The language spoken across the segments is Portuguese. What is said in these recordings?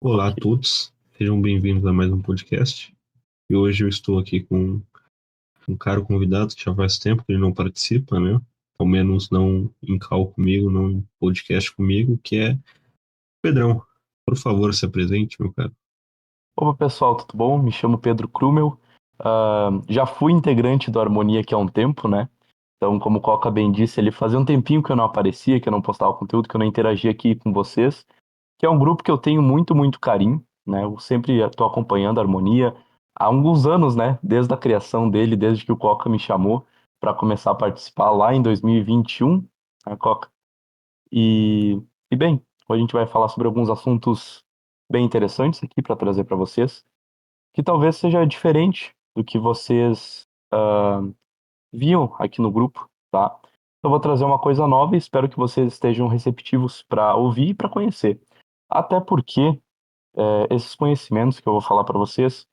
Olá a todos, sejam bem-vindos a mais um podcast. E hoje eu estou aqui com um caro convidado que já faz tempo que ele não participa, né? Ao menos não em call comigo, não em podcast comigo, que é Pedrão. Por favor, se apresente, meu caro. Opa, pessoal, tudo bom? Me chamo Pedro Krumel. Já fui integrante do Harmonia aqui há um tempo, né? Então, como o Coca bem disse, ele fazia um tempinho que eu não aparecia, que eu não postava conteúdo, que eu não interagia aqui com vocês, que é um grupo que eu tenho muito, muito carinho, né? Eu sempre estou acompanhando a Harmonia há alguns anos, né? Desde a criação dele, desde que o Coca me chamou para começar a participar lá em 2021, né, Coca? E, e bem, hoje a gente vai falar sobre alguns assuntos bem interessantes aqui para trazer para vocês que talvez seja diferente do que vocês viam aqui no grupo, tá? Eu vou trazer uma coisa nova e espero que vocês estejam receptivos para ouvir e para conhecer. Até porque esses conhecimentos que eu vou falar para vocês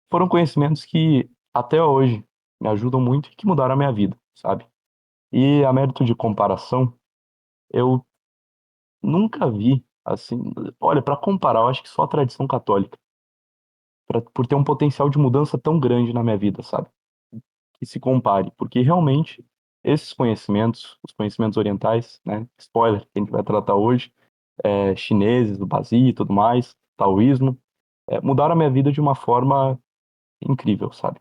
foram conhecimentos que até hoje me ajudam muito e que mudaram a minha vida, sabe? E a mérito de comparação, eu nunca vi assim, olha, para comparar, eu acho que só a tradição católica, por ter um potencial de mudança tão grande na minha vida, sabe? Que se compare, porque realmente esses conhecimentos, os conhecimentos orientais, né, spoiler, que a gente vai tratar hoje, chineses, do Bazi e tudo mais, taoísmo, mudaram a minha vida de uma forma incrível, sabe?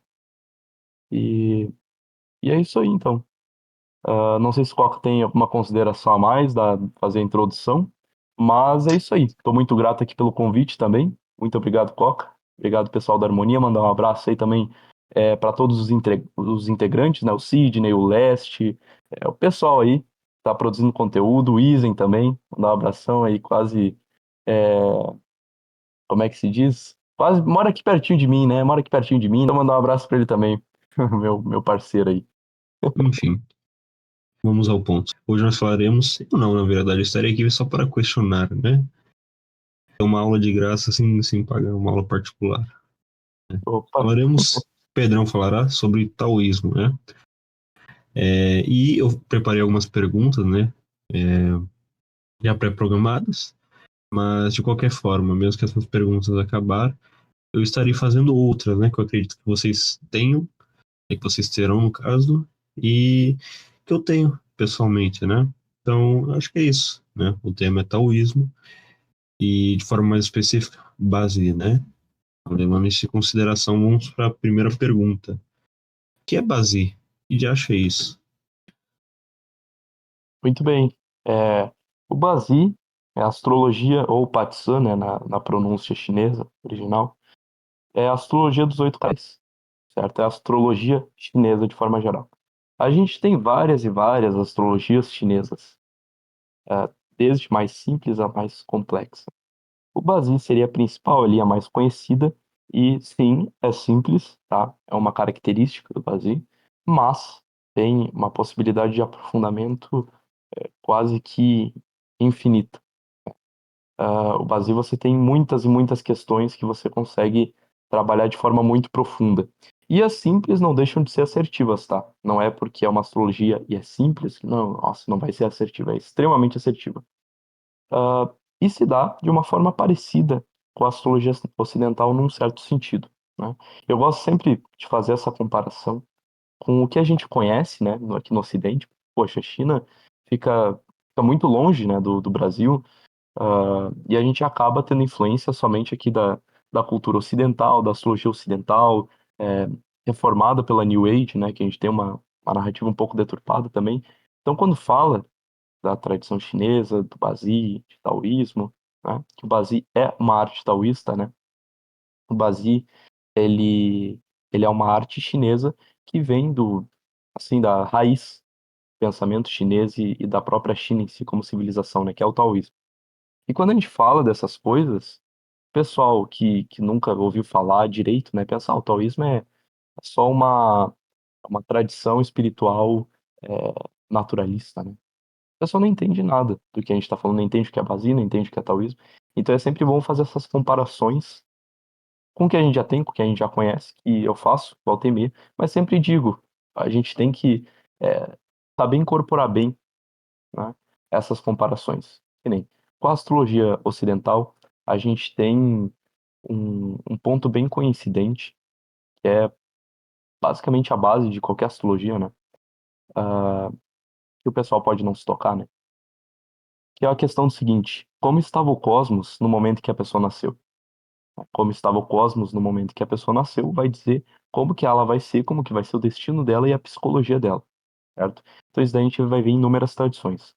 E, e é isso aí, então. Não sei se o Coca tem alguma consideração a mais da fazer a introdução, mas é isso aí. Estou muito grato aqui pelo convite também. Muito obrigado, Coca. Obrigado, pessoal da Harmonia. Mandar um abraço aí também para todos os integrantes, né? O Sidney, o Leste, o pessoal aí que está produzindo conteúdo, o Isen também. Mandar um abração aí, quase. é, Como é que se diz? Quase mora aqui pertinho de mim, né? Mora aqui pertinho de mim. Então, mandar um abraço para ele também, meu parceiro aí. Enfim, vamos ao ponto. Hoje nós falaremos, eu não, na verdade, eu estarei aqui só para questionar, né? É uma aula de graça sem pagar, uma aula particular. Opa, Falaremos, Pedrão falará sobre taoísmo, né? E eu preparei algumas perguntas, né? Já pré-programadas, mas de qualquer forma, mesmo que essas perguntas acabar, eu estarei fazendo outras, né? Que eu acredito que vocês tenham, e que vocês terão no caso, e que eu tenho pessoalmente, né? Então, acho que é isso, né? O tema é taoísmo e, de forma mais específica, base, né? Levando isso em consideração, vamos para a primeira pergunta. O que é base? E já achei isso. muito bem. O Bazi é a astrologia, ou Patsan, né, na pronúncia chinesa original, é a astrologia dos oito cais, certo? É a astrologia chinesa de forma geral. A gente tem várias e várias astrologias chinesas, desde mais simples a mais complexa. O Bazi seria a principal ali, a mais conhecida, e sim, é simples, tá? É uma característica do Bazi, mas tem uma possibilidade de aprofundamento quase que infinita. O Brasil você tem muitas e muitas questões que você consegue trabalhar de forma muito profunda. E as simples não deixam de ser assertivas, tá? Não é porque é uma astrologia e é simples que não, nossa, não vai ser assertiva, é extremamente assertiva. E se dá de uma forma parecida com a astrologia ocidental num certo sentido, né? Eu gosto sempre de fazer essa comparação com o que a gente conhece, né, aqui no Ocidente. Poxa, a China fica muito longe, né, do Brasil. E a gente acaba tendo influência somente aqui da cultura ocidental, da astrologia ocidental, é, reformada pela New Age, né, que a gente tem uma narrativa um pouco deturpada também. Então, quando fala da tradição chinesa, do Bazi, de taoísmo, né, que o Bazi é uma arte taoísta, né, o Bazi, ele, ele é uma arte chinesa que vem assim, da raiz do pensamento chinês e da própria China em si como civilização, né, que é o taoísmo. E quando a gente fala dessas coisas, o pessoal que nunca ouviu falar direito, né, pensa, o taoísmo é só uma tradição espiritual é, naturalista, né? O pessoal não entende nada do que a gente está falando, não entende o que é basia, não entende o que é taoísmo. Então é sempre bom fazer essas comparações com o que a gente já tem, com o que a gente já conhece, que eu faço, volta e meia, mas sempre digo, a gente tem que saber incorporar bem, né, essas comparações. Que nem com a astrologia ocidental. a gente tem um ponto bem coincidente, que é basicamente a base de qualquer astrologia, né? Ah, que o pessoal pode não se tocar, né? Que é a questão do seguinte: como estava o cosmos no momento que a pessoa nasceu? Como estava o cosmos no momento que a pessoa nasceu, vai dizer como que ela vai ser, como que vai ser o destino dela e a psicologia dela, certo? Então isso daí a gente vai ver em inúmeras tradições.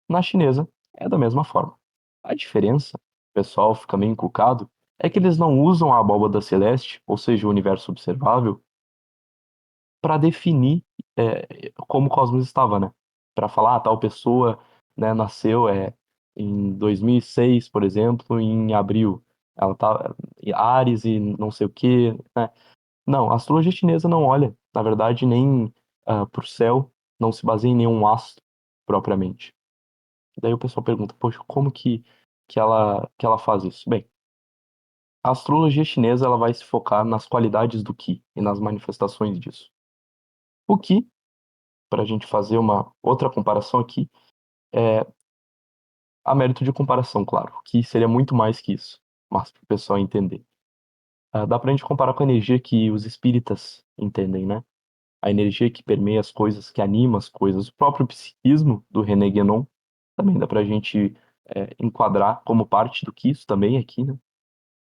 Na chinesa, é da mesma forma. A diferença, o pessoal fica meio encucado, é que eles não usam a abóbada celeste, ou seja, o universo observável, para definir como o cosmos estava, né? Para falar, tal pessoa, né, nasceu em 2006, por exemplo, em abril. Ela tá em Áries e não sei o quê, né? Não, a astrologia chinesa não olha, na verdade, nem para o céu, não se baseia em nenhum astro propriamente. Daí o pessoal pergunta, poxa, como que ela faz isso? Bem, a astrologia chinesa ela vai se focar nas qualidades do Qi e nas manifestações disso. O Qi, para a gente fazer uma outra comparação aqui, é a mérito de comparação, claro, que seria muito mais que isso, mas para o pessoal entender. Dá para a gente comparar com a energia que os espíritas entendem, né? A energia que permeia as coisas, que anima as coisas, o próprio psiquismo do René Guénon, também dá para a gente enquadrar como parte do que isso também aqui, né?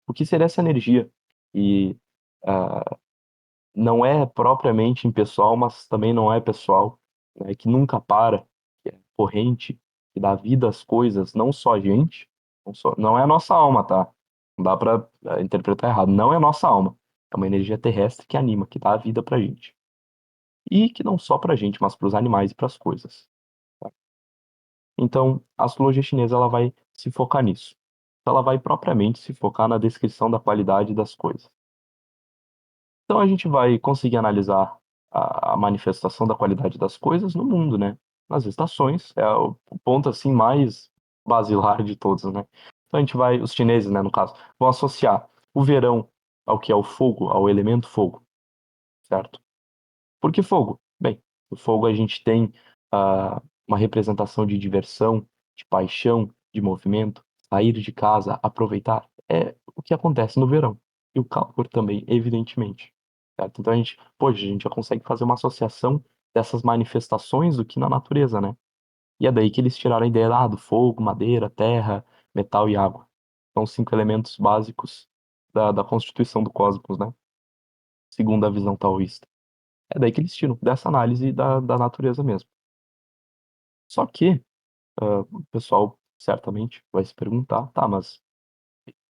O que seria essa energia? E ah, não é propriamente impessoal, mas também não é pessoal, né? Que nunca para, que é corrente, que dá vida às coisas, não só a gente, não é a nossa alma, tá? Não dá para interpretar errado, não é a nossa alma. É uma energia terrestre que anima, que dá a vida pra gente. E que não só pra gente, mas para os animais e para as coisas. Tá? Então, a astrologia chinesa ela vai se focar nisso. Ela vai propriamente se focar na descrição da qualidade das coisas. Então a gente vai conseguir analisar a manifestação da qualidade das coisas no mundo, né? Nas estações, é o ponto assim mais basilar de todos, né? Então a gente vai, os chineses, né, no caso, vão associar o verão ao que é o fogo, ao elemento fogo, certo? Por que fogo? Bem, o fogo a gente tem uma representação de diversão, de paixão, de movimento, sair de casa, aproveitar. É o que acontece no verão. E o calor também, evidentemente. Certo? Então a gente já consegue fazer uma associação dessas manifestações do que na natureza, né? E é daí que eles tiraram a ideia do fogo, madeira, terra, metal e água. São 5 elementos básicos da constituição do cosmos, né? Segundo a visão taoísta. É daí que eles tiram, dessa análise da natureza mesmo. Só que o pessoal certamente vai se perguntar, tá, mas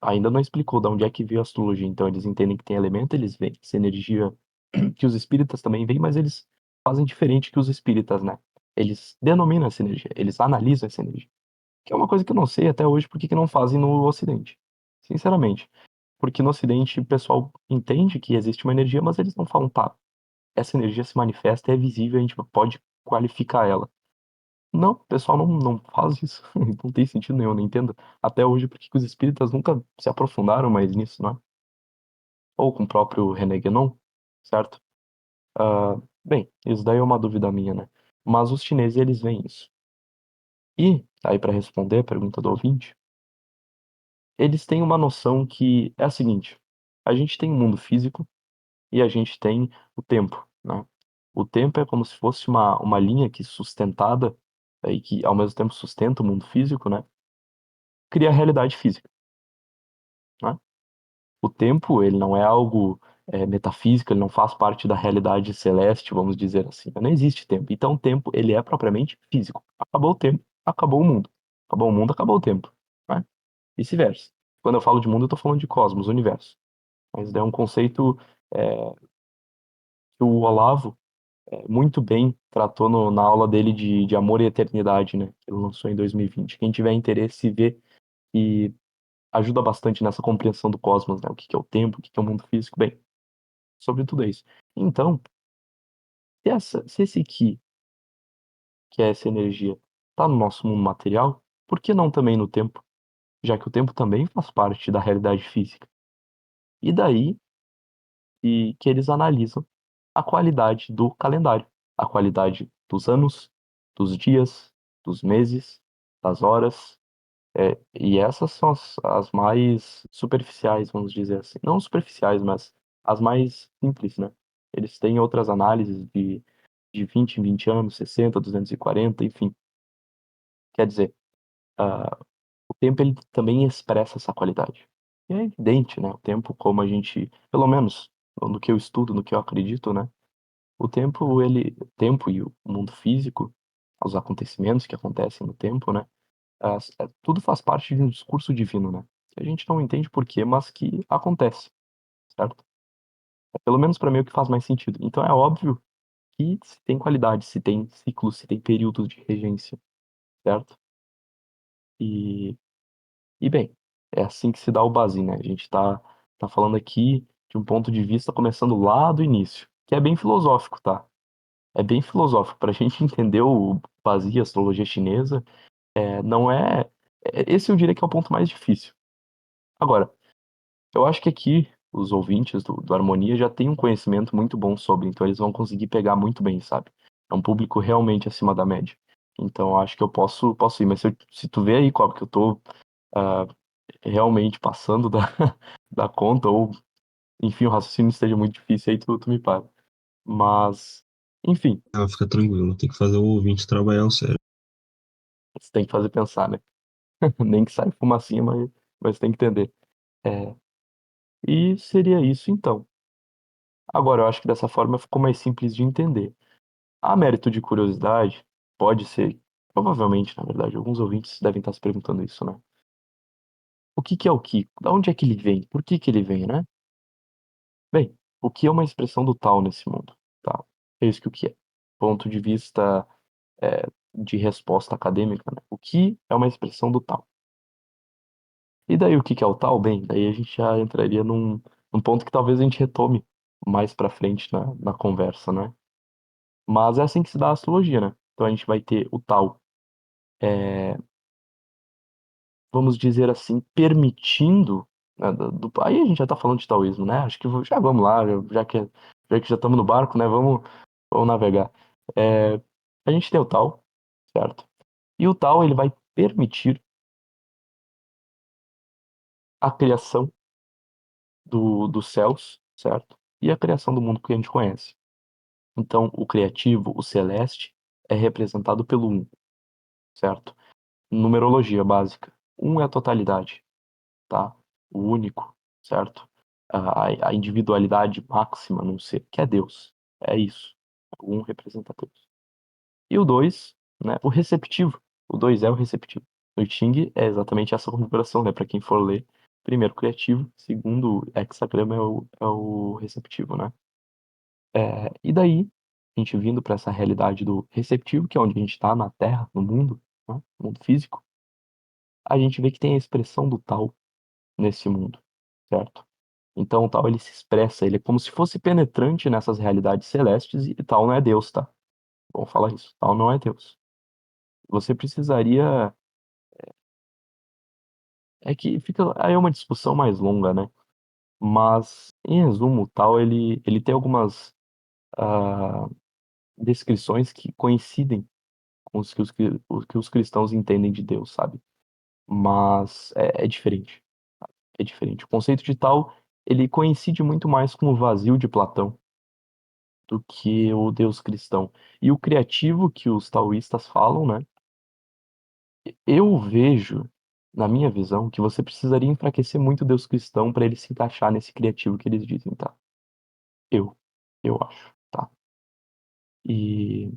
ainda não explicou de onde é que veio a astrologia. Então eles entendem que tem elemento, eles veem essa energia que os espíritas também veem, mas eles fazem diferente que os espíritas, né? Eles denominam essa energia, eles analisam essa energia. Que é uma coisa que eu não sei até hoje por que que não fazem no Ocidente. Sinceramente. Porque no Ocidente o pessoal entende que existe uma energia, mas eles não falam, tá, essa energia se manifesta, é visível, a gente pode qualificar ela. Não, o pessoal não faz isso. Não tem sentido nenhum, não entendo. Até hoje, porque os espíritas nunca se aprofundaram mais nisso, não é? Ou com o próprio René Guénon, certo? Bem, isso daí é uma dúvida minha, né? Mas os chineses, eles veem isso. E, aí para responder a pergunta do ouvinte, eles têm uma noção que é a seguinte: a gente tem um mundo físico e a gente tem o tempo, né? O tempo é como se fosse uma linha que sustentada e que ao mesmo tempo sustenta o mundo físico, né? Cria a realidade física, né? O tempo, ele não é algo metafísico, ele não faz parte da realidade celeste, vamos dizer assim. Não existe tempo. Então, o tempo, ele é propriamente físico. Acabou o tempo, acabou o mundo. Acabou o mundo, acabou o tempo, né? Vice-versa. Quando eu falo de mundo, eu estou falando de cosmos, universo. Mas é um conceito que o Olavo muito bem tratou na aula dele de Amor e Eternidade, né? Que ele lançou em 2020. Quem tiver interesse, vê e ajuda bastante nessa compreensão do cosmos, né? O que que é o tempo, o que que é o mundo físico. Bem, sobre tudo isso. Então, se esse Ki, que é essa energia, está no nosso mundo material, por que não também no tempo? Já que o tempo também faz parte da realidade física. E daí que eles analisam a qualidade do calendário, a qualidade dos anos, dos dias, dos meses, das horas. E essas são as mais superficiais, vamos dizer assim. Não superficiais, mas as mais simples, né? Eles têm outras análises de 20 em 20 anos, 60, 240, enfim. Quer dizer, ah, o tempo ele também expressa essa qualidade. E é evidente, né? O tempo, como a gente, pelo menos no que eu estudo, no que eu acredito, né? O tempo e o mundo físico, os acontecimentos que acontecem no tempo, né? Tudo faz parte de um discurso divino, né? Que a gente não entende por quê, mas que acontece, certo? Pelo menos para mim é o que faz mais sentido. Então é óbvio que se tem qualidade, se tem ciclos, se tem períodos de regência, certo? E, e bem, é assim que se dá o base, né? A gente tá falando aqui de um ponto de vista começando lá do início, que é bem filosófico, tá? É bem filosófico. Para a gente entender o Base, a astrologia chinesa, não é. Esse eu diria que é o ponto mais difícil. Agora, eu acho que aqui os ouvintes do Harmonia já têm um conhecimento muito bom sobre, então eles vão conseguir pegar muito bem, sabe? É um público realmente acima da média. Então eu acho que eu posso ir, mas se tu vê aí, Cobb, que eu tô ah, realmente passando da, da conta, ou enfim, o raciocínio esteja muito difícil, aí tu me para. Mas, enfim, Ah, fica tranquilo, tem que fazer o ouvinte trabalhar o cérebro. você tem que fazer pensar, né? Nem que saia fumacinha, mas tem que entender. É, e seria isso então. Agora, eu acho que dessa forma ficou mais simples de entender. A mérito de curiosidade, pode ser, provavelmente, na verdade, alguns ouvintes devem estar se perguntando isso, né? O que que é o Ki? Da onde é que ele vem? Por que que ele vem, né? Bem, o Ki é uma expressão do Tao nesse mundo, tá? É isso que o Ki é. Ponto de vista, é, de resposta acadêmica, né? O Ki é uma expressão do Tao. E daí o que que é o Tao? Bem, daí a gente já entraria num ponto que talvez a gente retome mais pra frente na conversa, né? Mas é assim que se dá a astrologia, né? Então a gente vai ter o Tao, é, vamos dizer assim, permitindo, né, aí a gente já tá falando de taoísmo, né? Acho que já vamos lá, já que já estamos no barco, né? Vamos navegar. É, a gente tem o Tao, certo? E o Tao, ele vai permitir a criação dos céus, certo? E a criação do mundo que a gente conhece. Então, o criativo, o celeste, é representado pelo um, certo? Numerologia básica. Um é a totalidade, tá? O único, certo? A individualidade máxima num ser, que é Deus. É isso. O um representa Deus. E o dois, né? O receptivo. O dois é o receptivo. No I Ching é exatamente essa configuração, né? Para quem for ler. Primeiro, criativo. Segundo, hexagrama é o receptivo, né? E daí, a gente vindo para essa realidade do receptivo, que é onde a gente está na Terra, no mundo, né? No mundo físico, a gente vê que tem a expressão do tal nesse mundo, certo? Então o tal ele se expressa, ele é como se fosse penetrante nessas realidades celestes e tal não é Deus, tá? Vamos falar isso, tal não é Deus. Você precisaria, é que fica aí é uma discussão mais longa, né? Mas em resumo, o tal ele tem algumas ah, descrições que coincidem com os que os cristãos entendem de Deus, sabe? Mas é diferente, é diferente. O conceito de tal ele coincide muito mais com o vazio de Platão do que o Deus cristão. E o criativo que os taoístas falam, né? Eu vejo, na minha visão, que você precisaria enfraquecer muito o Deus cristão para ele se encaixar nesse criativo que eles dizem, tá? Eu, eu acho, tá? E,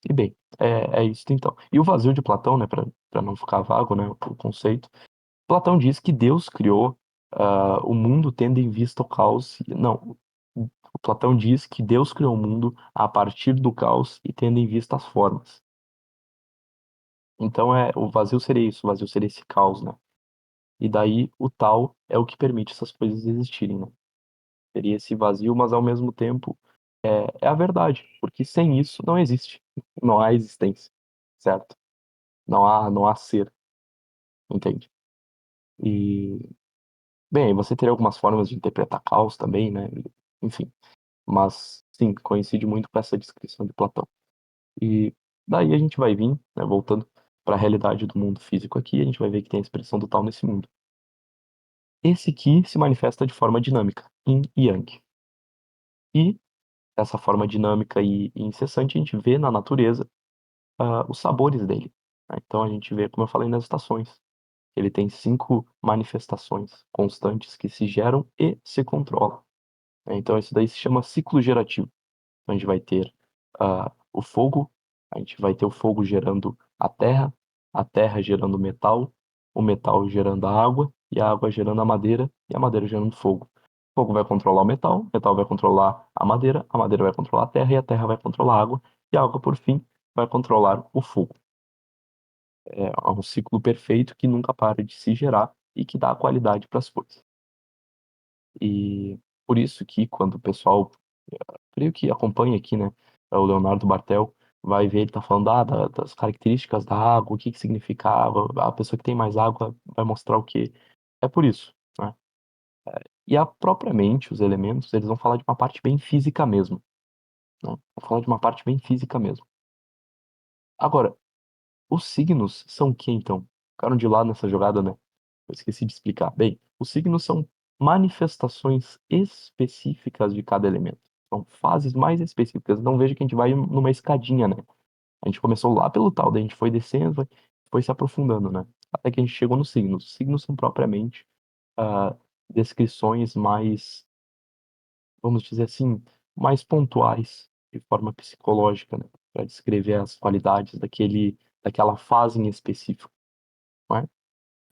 e bem, é isso então. E o vazio de Platão, né? Para não ficar vago, né? O conceito. Platão diz que Deus criou o mundo tendo em vista o caos. Não, o Platão diz que Deus criou o mundo a partir do caos e tendo em vista as formas. Então o vazio seria isso, o vazio seria esse caos, né? E daí o tal é o que permite essas coisas existirem, né? Seria esse vazio, mas ao mesmo tempo é a verdade, porque sem isso não existe, não há existência, certo? Não há ser, entende? E bem, aí você teria algumas formas de interpretar caos também, né? Enfim, mas sim, coincide muito com essa descrição de Platão. E daí a gente vai vir, né, voltando. para a realidade do mundo físico aqui, a gente vai ver que tem a expressão do tal nesse mundo. Esse Qi se manifesta de forma dinâmica, Yin e Yang. E essa forma dinâmica e incessante a gente vê na natureza os sabores dele, né? Então a gente vê, como eu falei, nas estações. Ele tem 5 manifestações constantes que se geram e se controlam, né? Então isso daí se chama ciclo gerativo. Então, a gente vai ter o fogo, a gente vai ter o fogo gerando a terra gerando o metal gerando a água, e a água gerando a madeira, e a madeira gerando fogo. O fogo vai controlar o metal vai controlar a madeira vai controlar a terra vai controlar a água, e a água, por fim, vai controlar o fogo. É um ciclo perfeito que nunca para de se gerar e que dá a qualidade para as coisas. E por isso que quando o pessoal, creio que acompanha aqui, né, o Leonardo Bartel, vai ver, ele tá falando das características da água, o que que significa água, a pessoa que tem mais água vai mostrar o quê. É por isso, né? E propriamente os elementos, eles vão falar de uma parte bem física mesmo, né? Vão falar de uma parte bem física mesmo. Agora, os signos são o que então? Ficaram de lado nessa jogada, né? Eu esqueci de explicar. Bem, os signos são manifestações específicas de cada elemento. São fases mais específicas. Não veja que a gente vai numa escadinha, né? A gente começou lá pelo tal, daí a gente foi descendo, foi se aprofundando, né? Até que a gente chegou nos signos. Os signos são propriamente ah, descrições mais, vamos dizer assim, mais pontuais, de forma psicológica, né? Para descrever as qualidades daquela fase em específico, não é?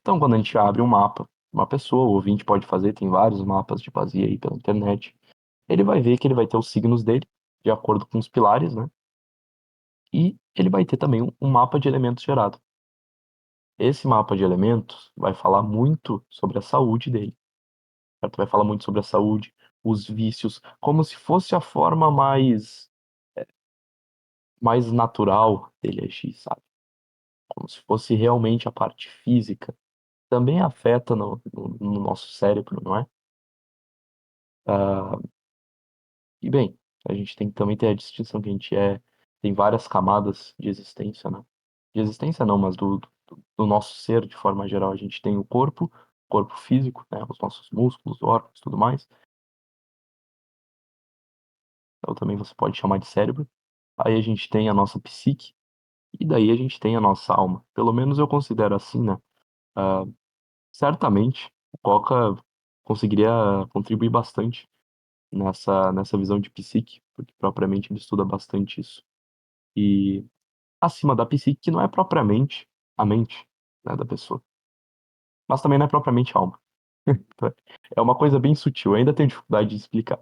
Então, quando a gente abre um mapa, uma pessoa, o ouvinte pode fazer, tem vários mapas de vazia aí pela internet, ele vai ver que ele vai ter os signos dele, de acordo com os pilares, né? E ele vai ter também um mapa de elementos gerado. Esse mapa de elementos vai falar muito sobre a saúde dele, certo? Vai falar muito sobre a saúde, os vícios, como se fosse a forma mais natural dele agir, sabe? Como se fosse realmente a parte física. Também afeta no nosso cérebro, não é? Ah, e bem, a gente tem que também ter a distinção que a gente tem várias camadas de existência, né? De existência não, mas do nosso ser de forma geral. A gente tem o corpo físico, né? Os nossos músculos, órgãos, tudo mais. Então também você pode chamar de cérebro. Aí a gente tem a nossa psique, e daí a gente tem a nossa alma. Pelo menos eu considero assim, né? Ah, certamente, o Coca conseguiria contribuir bastante nessa visão de psique, porque propriamente ele estuda bastante isso. E acima da psique, que não é propriamente a mente, né, da pessoa, mas também não é propriamente a alma. É uma coisa bem sutil, eu ainda tenho dificuldade de explicar.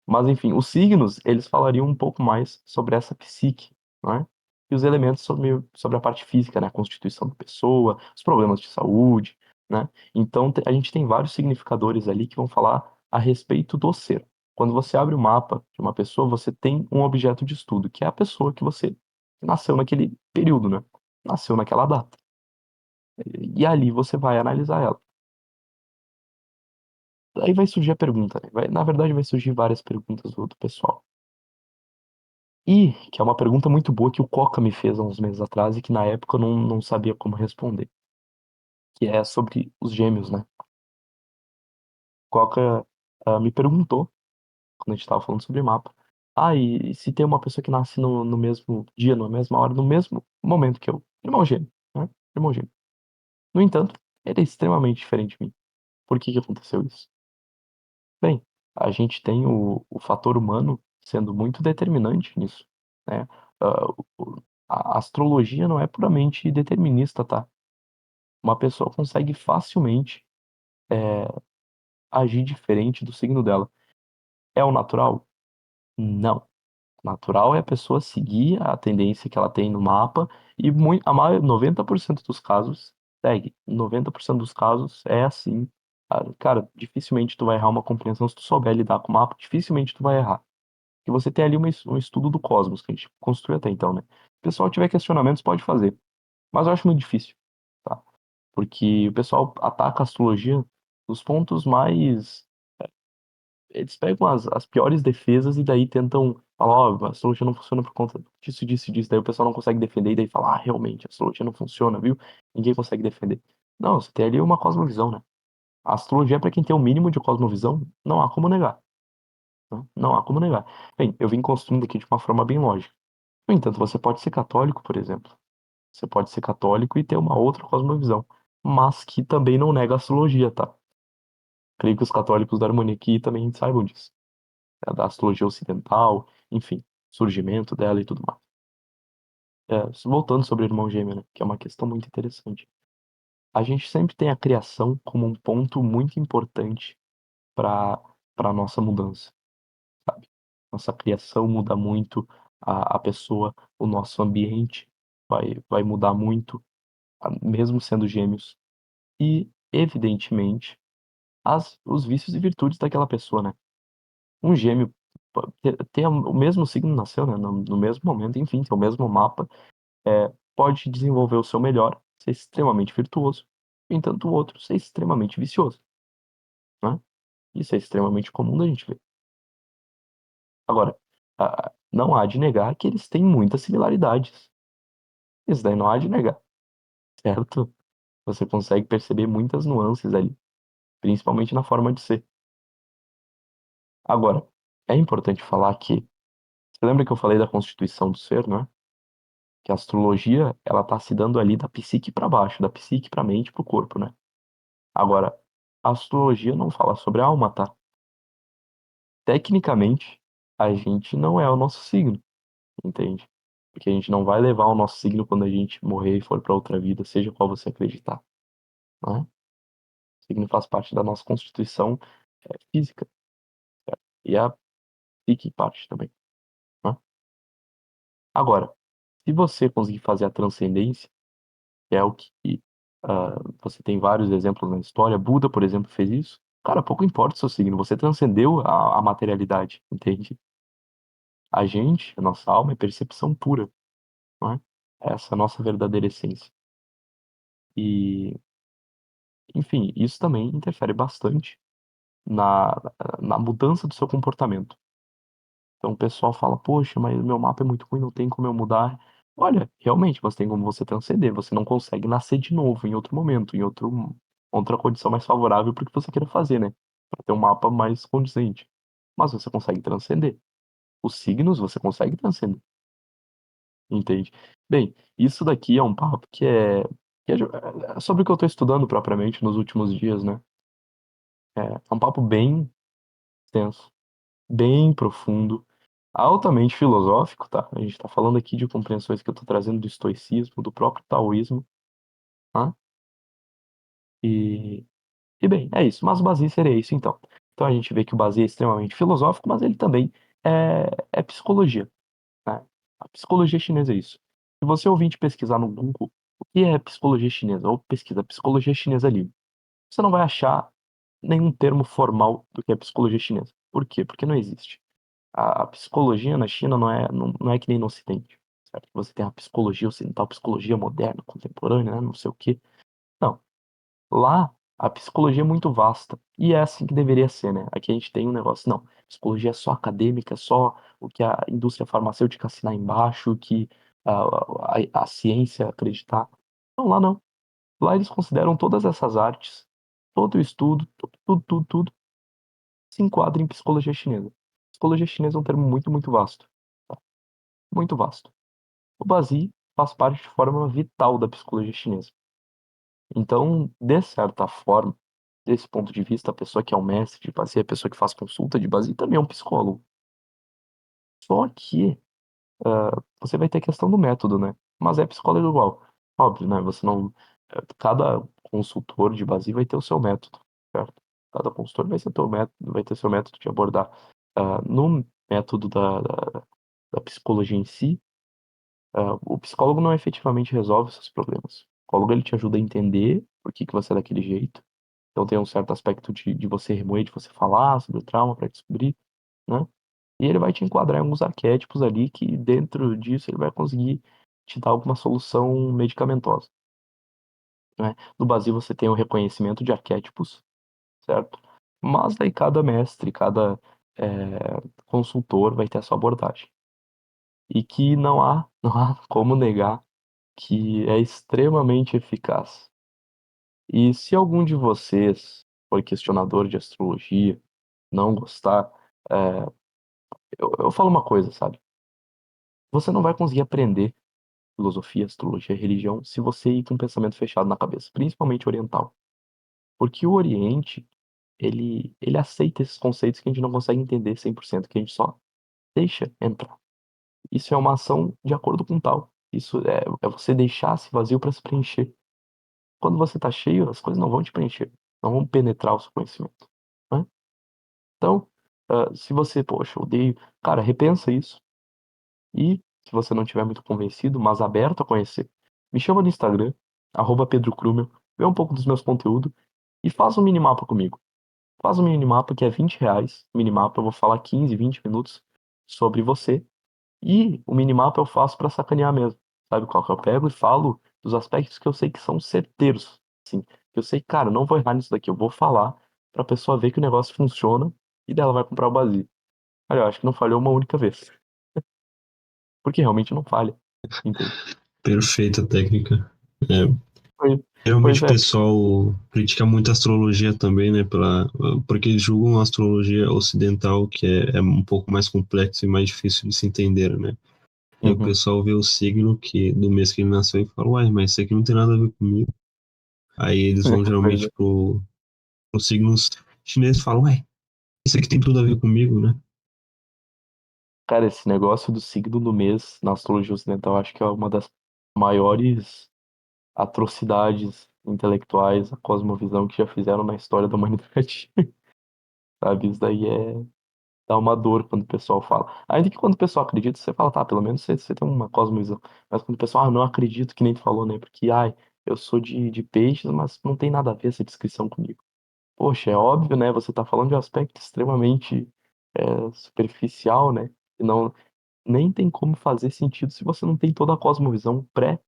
Mas enfim, os signos, eles falariam um pouco mais sobre essa psique, não é? E os elementos sobre a parte física, né? A constituição da pessoa, os problemas de saúde, né? Então, a gente tem vários significadores ali que vão falar a respeito do ser. Quando você abre o mapa de uma pessoa, você tem um objeto de estudo, que é a pessoa que nasceu naquele período, né? Nasceu naquela data. E ali você vai analisar ela. Aí vai surgir a pergunta, né? Na verdade, vai surgir várias perguntas do pessoal. E que é uma pergunta muito boa que o Coca me fez há uns meses atrás e que na época eu não sabia como responder, que é sobre os gêmeos, né? O Coca me perguntou, quando a gente estava falando sobre mapa, e se tem uma pessoa que nasce no mesmo dia, na mesma hora, no mesmo momento que eu? Irmão gêmeo, né? Irmão gêmeo. No entanto, ele é extremamente diferente de mim. Por que que aconteceu isso? Bem, a gente tem o fator humano sendo muito determinante nisso, né? A astrologia não é puramente determinista, tá? Uma pessoa consegue facilmente agir diferente do signo dela. É o natural? Não. Natural é a pessoa seguir a tendência que ela tem no mapa e 90% dos casos segue. 90% dos casos é assim. Cara, dificilmente tu vai errar uma compreensão se tu souber lidar com o mapa, dificilmente tu vai errar. Que você tem ali um estudo do cosmos que a gente construiu até então, né? Se o pessoal tiver questionamentos, pode fazer. Mas eu acho muito difícil, tá? Porque o pessoal ataca a astrologia nos pontos mais. Eles pegam as piores defesas e daí tentam fala, ó, a astrologia não funciona por conta disso, disso, disso. Daí o pessoal não consegue defender, e daí fala, ah, realmente, a astrologia não funciona, viu? Ninguém consegue defender. Não, você tem ali uma cosmovisão, né? A astrologia, para quem tem o mínimo de cosmovisão, não há como negar, né? Não há como negar. Bem, eu vim construindo aqui de uma forma bem lógica. No entanto, você pode ser católico, por exemplo. Você pode ser católico e ter uma outra cosmovisão, mas que também não nega a astrologia, tá? Creio que os católicos da harmonia aqui também saibam disso. É, da astrologia ocidental, enfim, surgimento dela e tudo mais. É, voltando sobre o irmão gêmeo, né, que é uma questão muito interessante. A gente sempre tem a criação como um ponto muito importante para a nossa mudança, sabe? Nossa criação muda muito a pessoa, o nosso ambiente vai mudar muito, mesmo sendo gêmeos. E, evidentemente, os vícios e virtudes daquela pessoa, né? Um gêmeo tem o mesmo signo, nasceu, né? No mesmo momento, enfim, tem o mesmo mapa, pode desenvolver o seu melhor, ser extremamente virtuoso, enquanto o outro ser extremamente vicioso, né? Isso é extremamente comum da gente ver. Agora, não há de negar que eles têm muitas similaridades. Isso daí não há de negar, certo? Você consegue perceber muitas nuances ali, principalmente na forma de ser. Agora, é importante falar que, você lembra que eu falei da constituição do ser, não é? Que a astrologia, ela tá se dando ali da psique para baixo, da psique para mente, para o corpo, né? Agora, a astrologia não fala sobre a alma, tá? Tecnicamente, a gente não é o nosso signo, entende? Porque a gente não vai levar o nosso signo quando a gente morrer e for para outra vida, seja qual você acreditar, né? O signo faz parte da nossa constituição física, e a psique parte também, né? Agora, se você conseguir fazer a transcendência, que é o que você tem vários exemplos na história, Buda, por exemplo, fez isso. Cara, pouco importa o seu signo, você transcendeu a materialidade, entende? A gente, a nossa alma é percepção pura, não é? Essa é a nossa verdadeira essência. E, enfim, isso também interfere bastante na, na mudança do seu comportamento. Então o pessoal fala, poxa, mas o meu mapa é muito ruim, não tem como eu mudar. Olha, realmente, você tem como você transcender, você não consegue nascer de novo em outro momento, em outra condição mais favorável para o que você queira fazer, né? Para ter um mapa mais condizente. Mas você consegue transcender. Os signos você consegue transcender, entende? Bem, isso daqui é um papo que é sobre o que eu estou estudando propriamente nos últimos dias, né? É um papo bem extenso, bem profundo, altamente filosófico, tá? A gente tá falando aqui de compreensões que eu tô trazendo do estoicismo, do próprio taoísmo, tá? E, e bem, é isso. Mas o Basí seria isso, então. Então a gente vê que o Basí é extremamente filosófico, mas ele também é psicologia, né? A psicologia chinesa é isso. Se você ouvir pesquisar no Google o que é psicologia chinesa, ou pesquisa psicologia chinesa livre, você não vai achar nenhum termo formal do que é psicologia chinesa. Por quê? Porque não existe. A psicologia na China não é que nem no Ocidente, certo? Você tem a psicologia ocidental, psicologia moderna, contemporânea, né? Não sei o quê. Não. Lá, a psicologia é muito vasta. E é assim que deveria ser, né? Aqui a gente tem um negócio, não. Psicologia é só acadêmica, só o que a indústria farmacêutica assinar embaixo, o que a ciência acreditar. Não, lá não. Lá eles consideram todas essas artes, todo o estudo, tudo se enquadra em psicologia chinesa. Psicologia chinesa é um termo muito, muito vasto. Tá? Muito vasto. O Basí faz parte de forma vital da psicologia chinesa. Então, de certa forma, desse ponto de vista, a pessoa que é um mestre de Basí, a pessoa que faz consulta de Basí, também é um psicólogo. Só que você vai ter a questão do método, né? Mas é psicólogo igual. Óbvio, né? Você não. Cada consultor de Basí vai ter o seu método, certo? Cada consultor vai ter seu método de abordar. No método da psicologia em si, o psicólogo não efetivamente resolve os seus problemas. O psicólogo ele te ajuda a entender por que você é daquele jeito. Então tem um certo aspecto de você remoer, de você falar sobre o trauma para descobrir, né? E ele vai te enquadrar em alguns arquétipos ali que dentro disso ele vai conseguir te dar alguma solução medicamentosa, né? No Basel você tem o reconhecimento de arquétipos, certo? Mas daí cada mestre, cada consultor vai ter a sua abordagem. E que não há como negar que é extremamente eficaz. E se algum de vocês for questionador de astrologia, não gostar, é, eu falo uma coisa, sabe? Você não vai conseguir aprender filosofia, astrologia, religião se você ir com um pensamento fechado na cabeça, principalmente oriental. Porque o Oriente, ele aceita esses conceitos que a gente não consegue entender 100%, que a gente só deixa entrar. Isso é uma ação de acordo com tal. Isso é você deixar esse vazio para se preencher. Quando você está cheio, as coisas não vão te preencher, não vão penetrar o seu conhecimento, né? Então, se você, poxa, odeio, cara, repensa isso. E se você não estiver muito convencido, mas aberto a conhecer, me chama no Instagram, @PedroCrumel, vê um pouco dos meus conteúdos e faz um minimapa comigo. Faz um minimapa que é R$ 20. Minimapa, eu vou falar 15, 20 minutos sobre você. E o minimapa eu faço pra sacanear mesmo. Sabe qual que eu pego e falo dos aspectos que eu sei que são certeiros. Assim, eu sei, cara, eu não vou errar nisso daqui. Eu vou falar pra pessoa ver que o negócio funciona e dela vai comprar o Basí. Olha, eu acho que não falhou uma única vez. Porque realmente não falha. Entende? Perfeita técnica. É, Pois, geralmente pois o é. pessoal critica muito a astrologia também, né? Porque eles julgam a astrologia ocidental, que é um pouco mais complexo e mais difícil de se entender, né? Aí o Uhum. pessoal vê o signo do mês que ele nasceu e fala, uai, mas isso aqui não tem nada a ver comigo. Aí eles vão Pois geralmente é. pros signos chineses e falam, uai, isso aqui tem tudo a ver comigo, né? Cara, esse negócio do signo do mês na astrologia ocidental, acho que é uma das maiores atrocidades intelectuais, a cosmovisão que já fizeram na história da humanidade. Sabe? Isso daí dá uma dor quando o pessoal fala. Ainda que quando o pessoal acredita, você fala, tá, pelo menos você tem uma cosmovisão. Mas quando o pessoal, não acredito, que nem tu falou, né? Porque, ai, eu sou de peixes, mas não tem nada a ver essa descrição comigo. Poxa, é óbvio, né? Você tá falando de um aspecto extremamente superficial, né? E não, nem tem como fazer sentido se você não tem toda a cosmovisão pré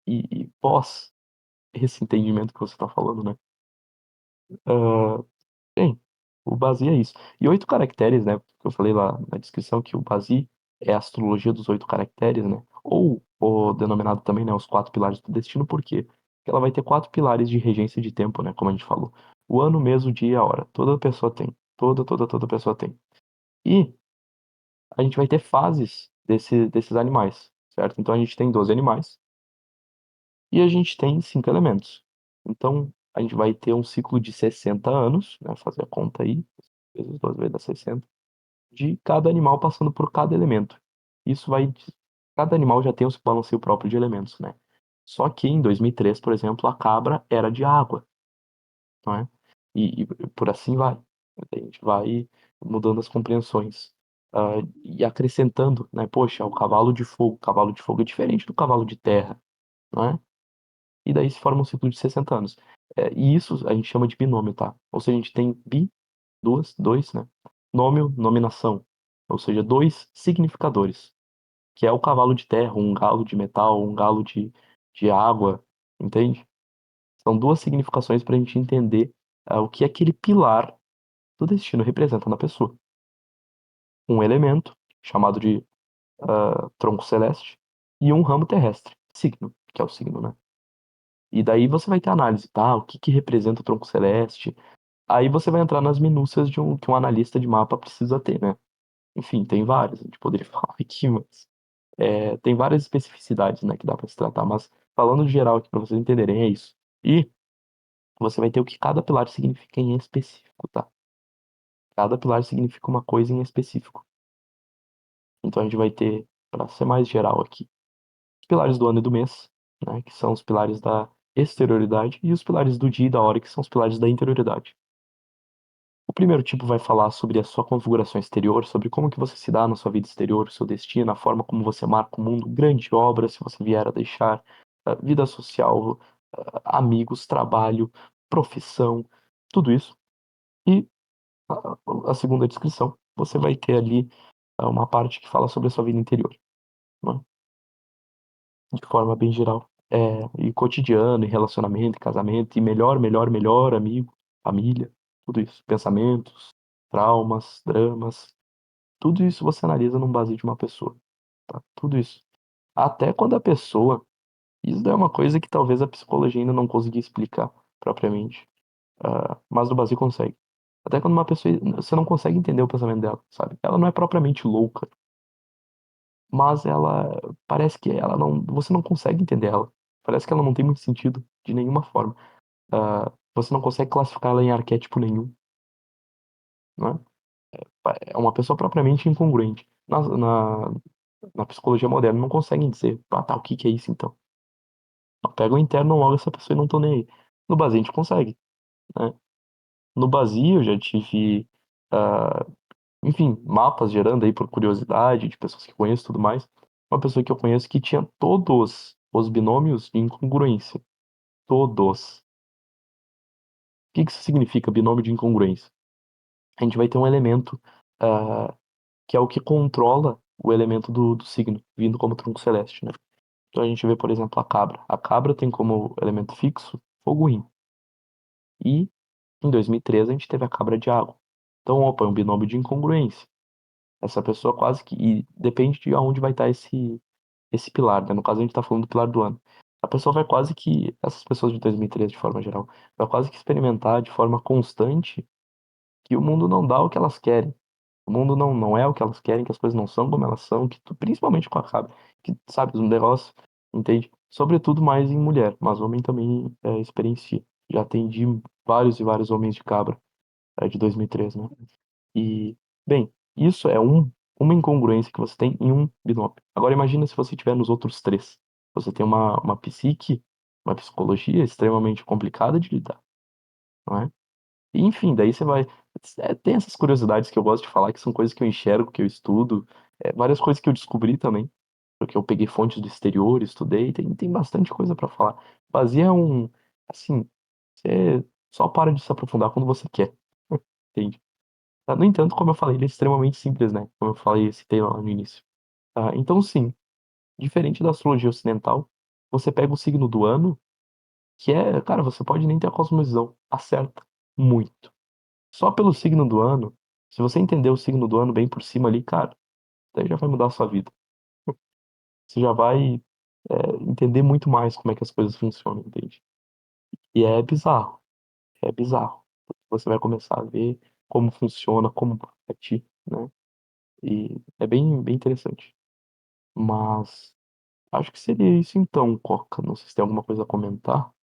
e pós esse entendimento que você tá falando, né? Ah, bem, o Basi é isso. E 8 caracteres, né? Que eu falei lá na descrição que o Basi é a astrologia dos 8 caracteres, né? Ou denominado também, né? Os 4 pilares do destino, por quê? Porque ela vai ter 4 pilares de regência de tempo, né? Como a gente falou. O ano, o mês, o dia e a hora. Toda pessoa tem. Toda pessoa tem. E a gente vai ter fases desses animais, certo? Então a gente tem 12 animais e a gente tem 5 elementos. Então a gente vai ter um ciclo de 60 anos, né? Fazer a conta aí, vezes 12 vezes dá 60, de cada animal passando por cada elemento. Isso vai. Cada animal já tem o seu balanceio próprio de elementos, né? Só que em 2003, por exemplo, a cabra era de água, não é? E por assim vai. A gente vai mudando as compreensões. E acrescentando, né? Poxa, o cavalo de fogo. O cavalo de fogo é diferente do cavalo de terra, não é? E daí se forma um ciclo de 60 anos. E isso a gente chama de binômio, tá? Ou seja, a gente tem dois, né? Nômio, nominação. Ou seja, dois significadores. Que é o cavalo de terra, um galo de metal, um galo de água, entende? São duas significações para a gente entender o que aquele pilar do destino representa na pessoa. Um elemento, chamado de tronco celeste, e um ramo terrestre, signo, que é o signo, né? E daí você vai ter análise, tá? O que que representa o tronco celeste? Aí você vai entrar nas minúcias que um analista de mapa precisa ter, né? Enfim, tem vários, a gente poderia falar aqui, mas tem várias especificidades, né, que dá para se tratar, mas falando geral aqui para vocês entenderem, é isso. E você vai ter o que cada pilar significa em específico, tá? Cada pilar significa uma coisa em específico. Então a gente vai ter, para ser mais geral aqui, os pilares do ano e do mês, né, que são os pilares da exterioridade, e os pilares do dia e da hora, que são os pilares da interioridade. O primeiro tipo vai falar sobre a sua configuração exterior, sobre como que você se dá na sua vida exterior, o seu destino, a forma como você marca o mundo, grande obra, se você vier a deixar, vida social, amigos, trabalho, profissão, tudo isso. E a segunda descrição, você vai ter ali uma parte que fala sobre a sua vida interior, né? De forma bem geral. E cotidiano, e relacionamento, e casamento, e melhor amigo, família, tudo isso, pensamentos. traumas, dramas, tudo isso você analisa num base de uma pessoa, tá? Tudo isso. Até quando a pessoa, isso é uma coisa que talvez a psicologia ainda não conseguia explicar propriamente, mas no Brasil consegue. Até quando uma pessoa, você não consegue entender o pensamento dela, sabe? Ela não é propriamente louca, mas ela parece que ela não, você não consegue entender ela. Parece que ela não tem muito sentido de nenhuma forma. Você não consegue classificar ela em arquétipo nenhum, não é? É uma pessoa propriamente incongruente. Na psicologia moderna não conseguem dizer, tá, o que que é isso então? Não, pega o interno logo essa pessoa e não tô nem aí. No Brasil a gente consegue, né? No Brasil eu já tive, ah, enfim, mapas gerando aí por curiosidade de pessoas que conheço e tudo mais. Uma pessoa que eu conheço que tinha todos os binômios de incongruência. Todos. O que que isso significa, binômio de incongruência? A gente vai ter um elemento, ah, que é o que controla o elemento do signo, vindo como tronco celeste, né? Então a gente vê, por exemplo, a cabra. A cabra tem como elemento fixo fogo rim. E em 2013 a gente teve a cabra de água. Então, opa, é um binômio de incongruência. Essa pessoa quase que. E depende de aonde vai estar esse pilar, né? No caso, a gente está falando do pilar do ano. A pessoa vai quase que. Essas pessoas de 2013, de forma geral, vai quase que experimentar de forma constante que o mundo não dá o que elas querem. O mundo não é o que elas querem, que as coisas não são como elas são, principalmente com a cabra. Que, sabe, os negócios, entende? Sobretudo mais em mulher, mas homem também experiencia. Já atendi vários e vários homens de cabra, de 2013, né? E, bem, isso é uma incongruência que você tem em um binômio. Agora imagina se você tiver nos outros três. Você tem uma psique, uma psicologia extremamente complicada de lidar, não é? E, enfim, daí você vai. Tem essas curiosidades que eu gosto de falar, que são coisas que eu enxergo, que eu estudo, várias coisas que eu descobri também, porque eu peguei fontes do exterior, estudei, tem bastante coisa pra falar. Fazia um. Assim, você só para de se aprofundar quando você quer, entende? No entanto, como eu falei, ele é extremamente simples, né? Como eu falei, citei lá no início. Então, sim, diferente da astrologia ocidental, você pega o signo do ano, que é, cara, você pode nem ter a cosmovisão, acerta muito. Só pelo signo do ano, se você entender o signo do ano bem por cima ali, cara, daí já vai mudar a sua vida. Você já vai, entender muito mais como é que as coisas funcionam, entende? E é bizarro, é bizarro. Você vai começar a ver como funciona, como pra ti, né? E é bem, bem interessante. Mas acho que seria isso então, Coca. Não sei se tem alguma coisa a comentar.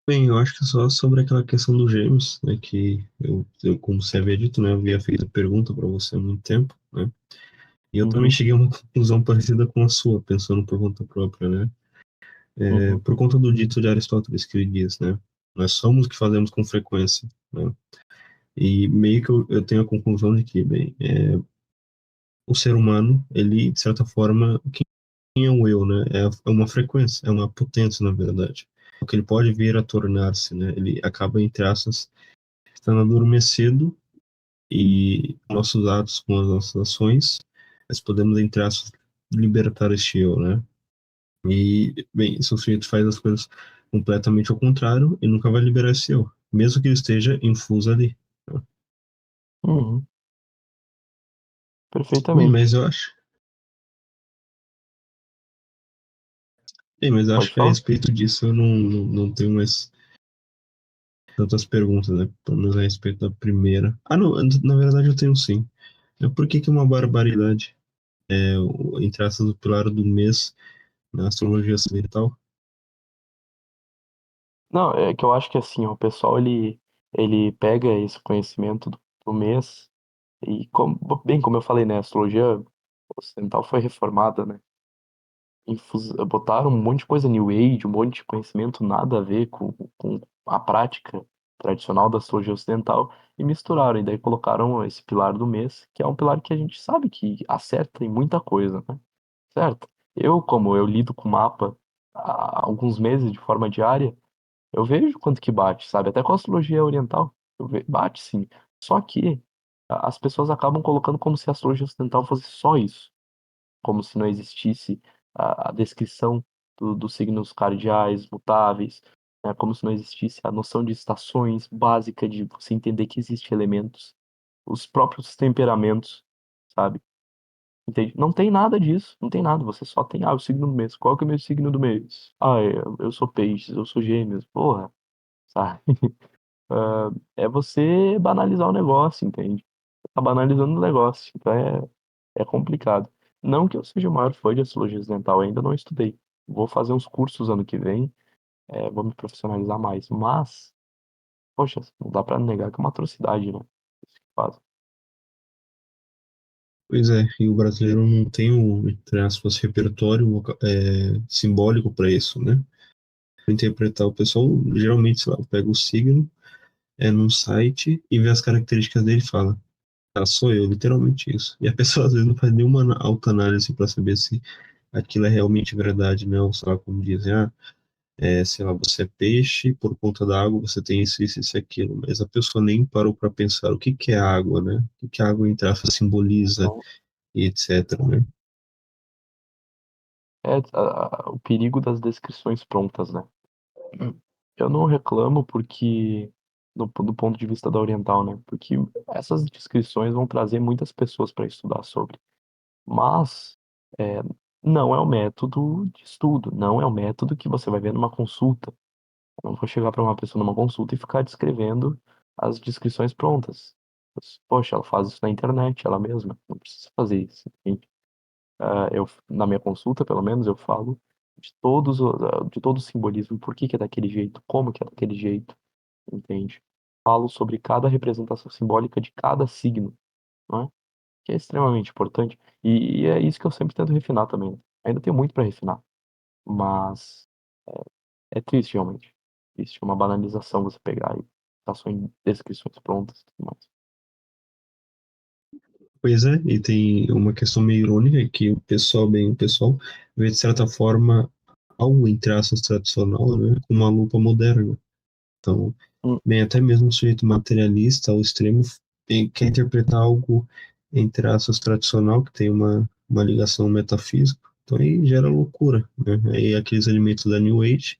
Bem, eu acho que só sobre aquela questão dos gêmeos, né, que como você havia dito, né, eu havia feito a pergunta para você há muito tempo, né, e eu também Uhum, cheguei a uma conclusão parecida com a sua, pensando por conta própria, né, uhum, por conta do dito de Aristóteles que ele diz, né, nós somos o que fazemos com frequência, né, e meio que eu tenho a conclusão de que, bem, o ser humano, ele, de certa forma, quem é o eu, né, é uma frequência, é uma potência, na verdade, o que ele pode vir a tornar-se, né, ele acaba, entre aspas, estando adormecido e nossos atos com as nossas ações, nós podemos, entre aspas, libertar este eu, né? E, bem, se o sujeito faz as coisas completamente ao contrário, ele nunca vai liberar esse eu, mesmo que ele esteja infuso ali. Né? uhum. Bem, mas Perfeitamente. eu acho, bem, mas eu Pode acho que a falar? respeito disso eu não tenho mais tantas perguntas, né? Pelo menos a respeito da primeira. Ah, não, na verdade eu tenho sim. Por que que é uma barbaridade? Entre aspas, o pilar do mês na astrologia ocidental? Não, é que eu acho que assim, ó, o pessoal ele pega esse conhecimento do mês e, bem como eu falei, né, a astrologia ocidental foi reformada, né? Botaram um monte de coisa New Age, um monte de conhecimento nada a ver com a prática tradicional da astrologia ocidental e misturaram, e daí colocaram esse pilar do mês, que é um pilar que a gente sabe que acerta em muita coisa, né? Certo? Como eu lido com mapa há alguns meses de forma diária, eu vejo quanto que bate, sabe? Até com a astrologia oriental, bate sim. Só que as pessoas acabam colocando como se a astrologia ocidental fosse só isso, como se não existisse a descrição dos signos cardeais mutáveis, É como se não existisse a noção de estações básica de você entender que existem elementos, os próprios temperamentos, sabe? Entende? Não tem nada disso, não tem nada, você só tem, o signo do mês. Qual que é o meu signo do mês? Eu sou peixes, eu sou gêmeos, porra, sabe? É você banalizar o negócio, entende? Tá banalizando o negócio, então é complicado. Não que eu seja o maior fã de astrologia ocidental, eu ainda não estudei. Vou fazer uns cursos ano que vem, vou me profissionalizar mais, mas, poxa, não dá pra negar que é uma atrocidade, né? Isso que faz. Pois é, e o brasileiro não tem o, entre aspas, repertório simbólico para isso, né? Pra interpretar o pessoal, geralmente, sei lá, pega o signo, num site e vê as características dele e fala, sou eu, literalmente isso. E a pessoa às vezes não faz nenhuma autoanálise para saber se aquilo é realmente verdade, né? Ou sei lá, como dizem, sei lá, você é peixe, por conta da água você tem isso e aquilo. Mas a pessoa nem parou para pensar o que que é água, né? O que que a água, entre aspas, simboliza Então, e etc, né? o perigo das descrições prontas, né? Eu não reclamo porque, do ponto de vista da oriental, né? Porque essas descrições vão trazer muitas pessoas para estudar sobre. Mas é, não é o método de estudo, não é o método que você vai ver numa consulta. Eu não vou chegar para uma pessoa numa consulta e ficar descrevendo as descrições prontas. Poxa, ela faz isso na internet, ela mesma, não precisa fazer isso. Entende? Na minha consulta, pelo menos, eu falo de todo o simbolismo, por que que é daquele jeito, como que é daquele jeito, entende? Falo sobre cada representação simbólica de cada signo, não é? Que é extremamente importante. E é isso que eu sempre tento refinar também. Ainda tenho muito para refinar, mas é triste realmente. Triste, é uma banalização você pegar e tá só em descrições prontas e tudo mais. Pois é, e tem uma questão meio irônica que o pessoal vê de certa forma algo entre aspas tradicional, né, com uma lupa moderna. Então, Hum, bem, até mesmo o sujeito materialista ao extremo quer interpretar algo entre aspas tradicional que tem uma ligação metafísica. Então aí gera loucura, né? Aí aqueles elementos da New Age,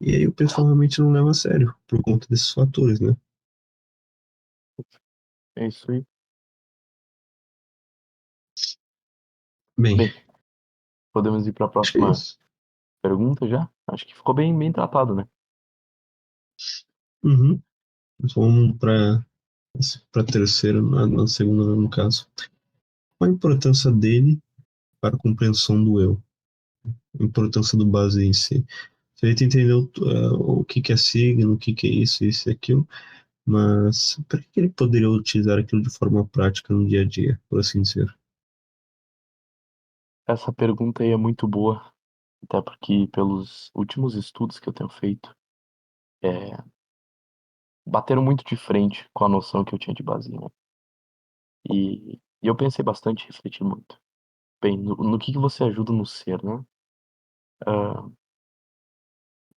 e aí o pessoal realmente não leva a sério por conta desses fatores, né? É isso aí. Bem, Bem, podemos ir para a acho que é próxima isso. pergunta já? Acho que ficou bem tratado, né? Uhum. Vamos para terceira, na segunda, no caso. Qual a importância dele para a compreensão do eu? A importância do base em si. A gente entendeu o que que é signo, o que que é isso e aquilo, mas para que ele poderia utilizar aquilo de forma prática no dia a dia, por assim dizer? Essa pergunta aí é muito boa, até porque pelos últimos estudos que eu tenho feito, é, bateram muito de frente com a noção que eu tinha de base, né? E eu pensei bastante, refleti muito. Bem, no que você ajuda no ser, né? Ah,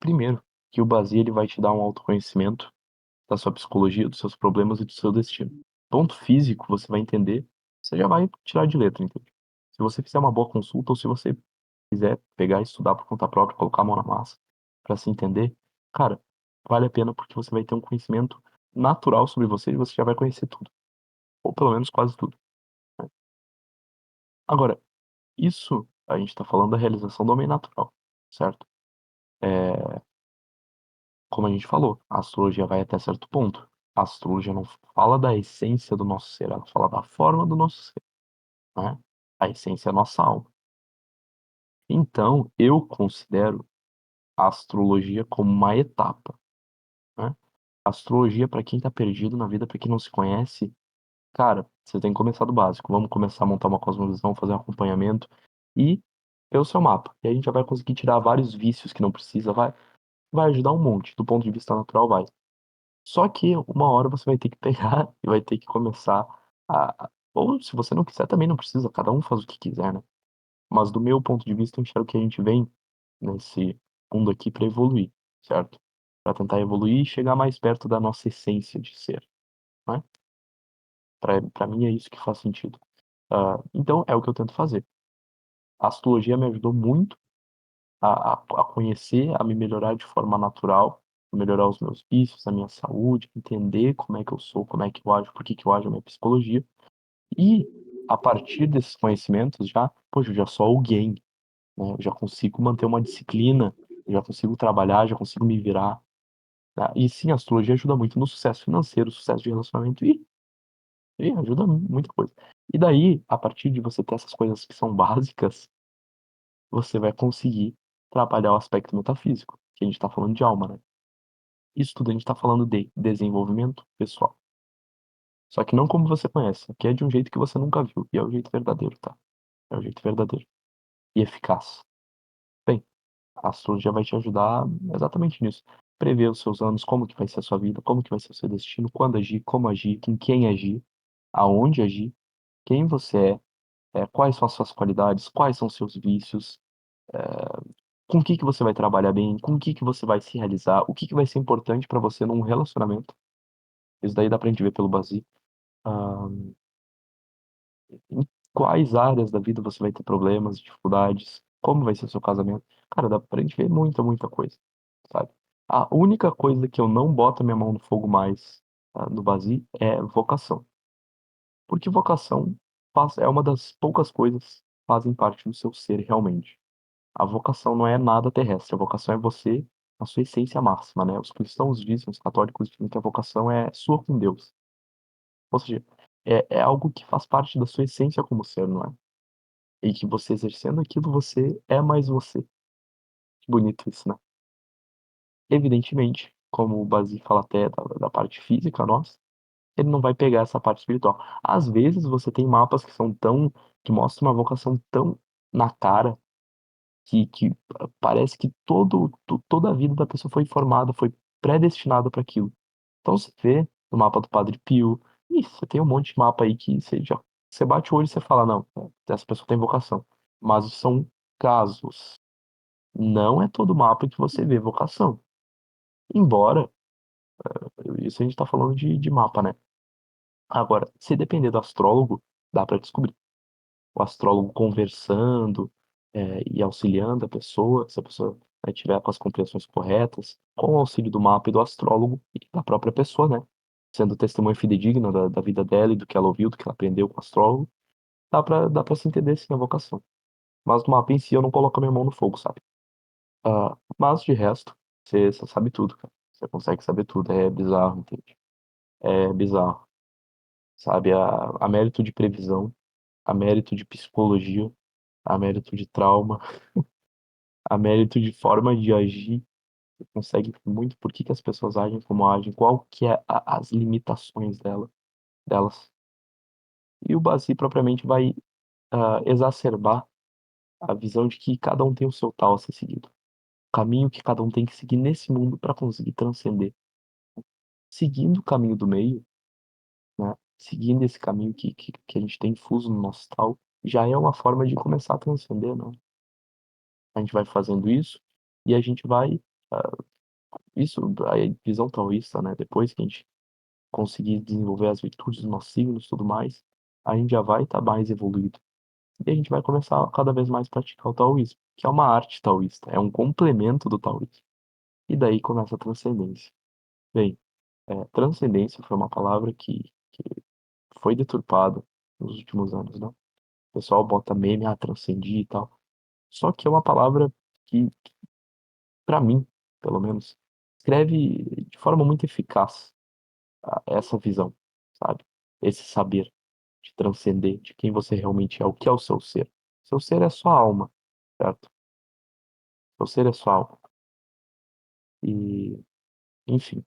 primeiro, que o Base ele vai te dar um autoconhecimento da sua psicologia, dos seus problemas e do seu destino. Ponto físico, você vai entender, você já vai tirar de letra, entende? Se você fizer uma boa consulta ou se você quiser pegar e estudar por conta própria, colocar a mão na massa para se entender, cara, vale a pena porque você vai ter um conhecimento natural sobre você e você já vai conhecer tudo, ou pelo menos quase tudo. Agora, isso a gente está falando da realização do homem natural, certo? É, como a gente falou, a astrologia vai até certo ponto. A astrologia não fala da essência do nosso ser, ela fala da forma do nosso ser, né? A essência é a nossa alma. Então, eu considero a astrologia como uma etapa, né? A astrologia, para quem tá perdido na vida, para quem não se conhece, cara, você tem que começar do básico. Vamos começar a montar uma cosmovisão, fazer um acompanhamento e ver o seu mapa. E aí a gente já vai conseguir tirar vários vícios que não precisa, vai ajudar um monte. Do ponto de vista natural, vai. Só que uma hora você vai ter que pegar e vai ter que começar ou se você não quiser, também não precisa, cada um faz o que quiser, né? Mas do meu ponto de vista, eu enxergo que a gente vem nesse mundo aqui para evoluir, certo? Para tentar evoluir e chegar mais perto da nossa essência de ser, né? Para mim é isso que faz sentido. Então é o que eu tento fazer. A astrologia me ajudou muito a conhecer, a me melhorar de forma natural, melhorar os meus vícios, a minha saúde, entender como é que eu sou, como é que eu ajo, por que que eu ajo a minha psicologia. E a partir desses conhecimentos já, poxa, eu já sou alguém, né? Eu já consigo manter uma disciplina, eu já consigo trabalhar, já consigo me virar, tá? E sim, a astrologia ajuda muito no sucesso financeiro, sucesso de relacionamento e ajuda muita coisa. E daí, a partir de você ter essas coisas que são básicas, você vai conseguir trabalhar o aspecto metafísico, que a gente está falando de alma, né? Isso tudo a gente está falando de desenvolvimento pessoal. Só que não como você conhece, que é de um jeito que você nunca viu, e é o jeito verdadeiro, tá? É o jeito verdadeiro e eficaz. Bem, a astrologia vai te ajudar exatamente nisso. Prever os seus anos, como que vai ser a sua vida, como que vai ser o seu destino, quando agir, como agir, com quem agir, aonde agir, quem você quais são as suas qualidades, quais são os seus vícios, com o que que você vai trabalhar bem, com o que você vai se realizar, o que que vai ser importante para você num relacionamento. Isso daí dá pra gente ver pelo Basi. Ah, em quais áreas da vida você vai ter problemas, dificuldades, como vai ser o seu casamento. Cara, dá pra gente ver muita coisa, sabe? A única coisa que eu não boto a minha mão no fogo mais, no Basi é vocação. Porque vocação é uma das poucas coisas que fazem parte do seu ser realmente. A vocação não é nada terrestre, a vocação é você, a sua essência máxima, né? Os cristãos dizem, os católicos dizem que a vocação é sua com Deus. Ou seja, é algo que faz parte da sua essência como ser, não é? E que você exercendo aquilo, você é mais você. Que bonito isso, né? Evidentemente, como o Basi fala até da parte física nossa, ele não vai pegar essa parte espiritual. Às vezes você tem mapas que são que mostram uma vocação tão na cara que parece que toda a vida da pessoa foi formada, foi predestinada para aquilo. Então você vê no mapa do Padre Pio, e você tem um monte de mapa aí que você bate o olho e você fala, não, essa pessoa tem vocação. Mas são casos. Não é todo mapa que você vê vocação. Embora, isso a gente tá falando de mapa, né? Agora, se depender do astrólogo, dá para descobrir. O astrólogo conversando, e auxiliando a pessoa, se a pessoa, né, tiver com as compreensões corretas, com o auxílio do mapa e do astrólogo e da própria pessoa, né? Sendo testemunha fidedigna da vida dela e do que ela ouviu, do que ela aprendeu com o astrólogo, dá pra se entender sim a vocação. Mas no mapa em si eu não coloco a minha mão no fogo, sabe? Mas de resto, você sabe tudo, cara. Você consegue saber tudo. É bizarro, entende? É bizarro. Sabe? A mérito de previsão, a mérito de psicologia, a mérito de trauma, a mérito de forma de agir. Você consegue muito por que que as pessoas agem como agem, qual que é as limitações delas. E o Basi propriamente vai exacerbar a visão de que cada um tem o seu tal a ser seguido. O caminho que cada um tem que seguir nesse mundo para conseguir transcender. Seguindo o caminho do meio, né? Seguindo esse caminho que a gente tem fuso no nosso tal, já é uma forma de começar a transcender, né? A gente vai fazendo isso e a gente vai. ah, Isso, a visão taoísta, né? Depois que a gente conseguir desenvolver as virtudes dos nossos signos e tudo mais, a gente já vai estar mais evoluído. E a gente vai começar a cada vez mais praticar o taoísmo, que é uma arte taoísta, é um complemento do taoísmo. E daí começa a transcendência. Bem, transcendência foi uma palavra que foi deturpada nos últimos anos, né? O pessoal bota meme, transcendi e tal. Só que é uma palavra que, para mim, pelo menos, escreve de forma muito eficaz essa visão, sabe? Esse saber de transcender, de quem você realmente é, o que é o seu ser. Seu ser é sua alma, certo? Seu ser é sua alma. E, enfim,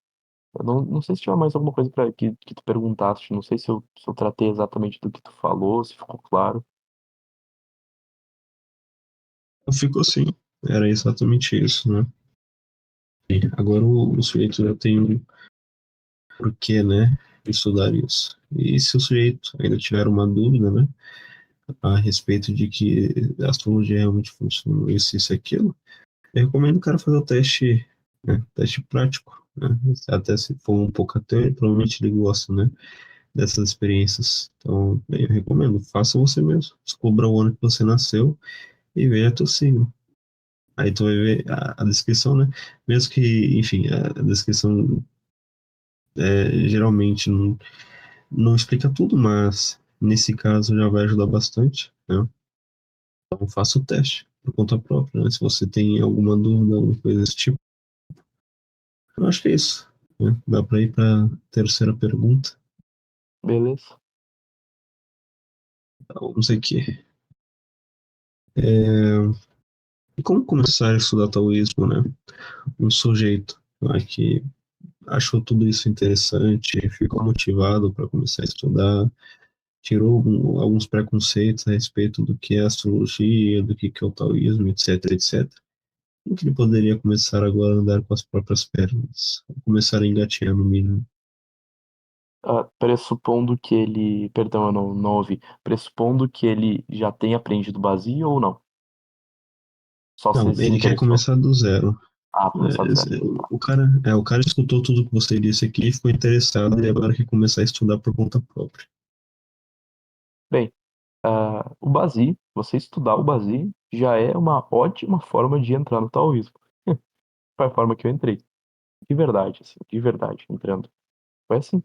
eu não sei se tiver mais alguma coisa que tu perguntaste, não sei se eu tratei exatamente do que tu falou, se ficou claro. Ficou assim. Era exatamente isso, né? E agora o sujeito já tem um porquê, né? Estudar isso. E se o sujeito ainda tiver uma dúvida, né? A respeito de que a astrologia realmente funciona, isso e aquilo, eu recomendo o cara fazer o teste, né? Teste prático, né? Até se for um pouco ateu, provavelmente ele gosta, né? Dessas experiências. Então, bem, eu recomendo, faça você mesmo. Descubra o ano que você nasceu e veja teu signo. Aí tu vai ver a descrição, né? Mesmo que, enfim, a descrição geralmente não explica tudo, mas nesse caso já vai ajudar bastante, né? Então faça o teste por conta própria, né? Se você tem alguma dúvida, alguma coisa desse tipo. Eu acho que é isso, né? Dá para ir para a terceira pergunta. Beleza? Então, não sei o que. Como começar a estudar taoísmo, né? Um sujeito que achou tudo isso interessante, ficou motivado para começar a estudar, tirou alguns preconceitos a respeito do que é astrologia, do que é o taoísmo, etc, etc. Como que ele poderia começar agora a andar com as próprias pernas? Começar a engatinhar no mínimo? Pressupondo que ele. Perdão, eu não ouvi. Pressupondo que ele já tenha aprendido Basi ou não? Só Não, se ele quer interessou. começar do zero. Ah, começar do zero. Tá. O cara escutou tudo que você disse aqui, ficou interessado e agora quer começar a estudar por conta própria. Bem, o Basi, você estudar o Basi, já é uma ótima forma de entrar no taoísmo. Foi a forma que eu entrei. De verdade, assim, de verdade, entrando. Foi assim.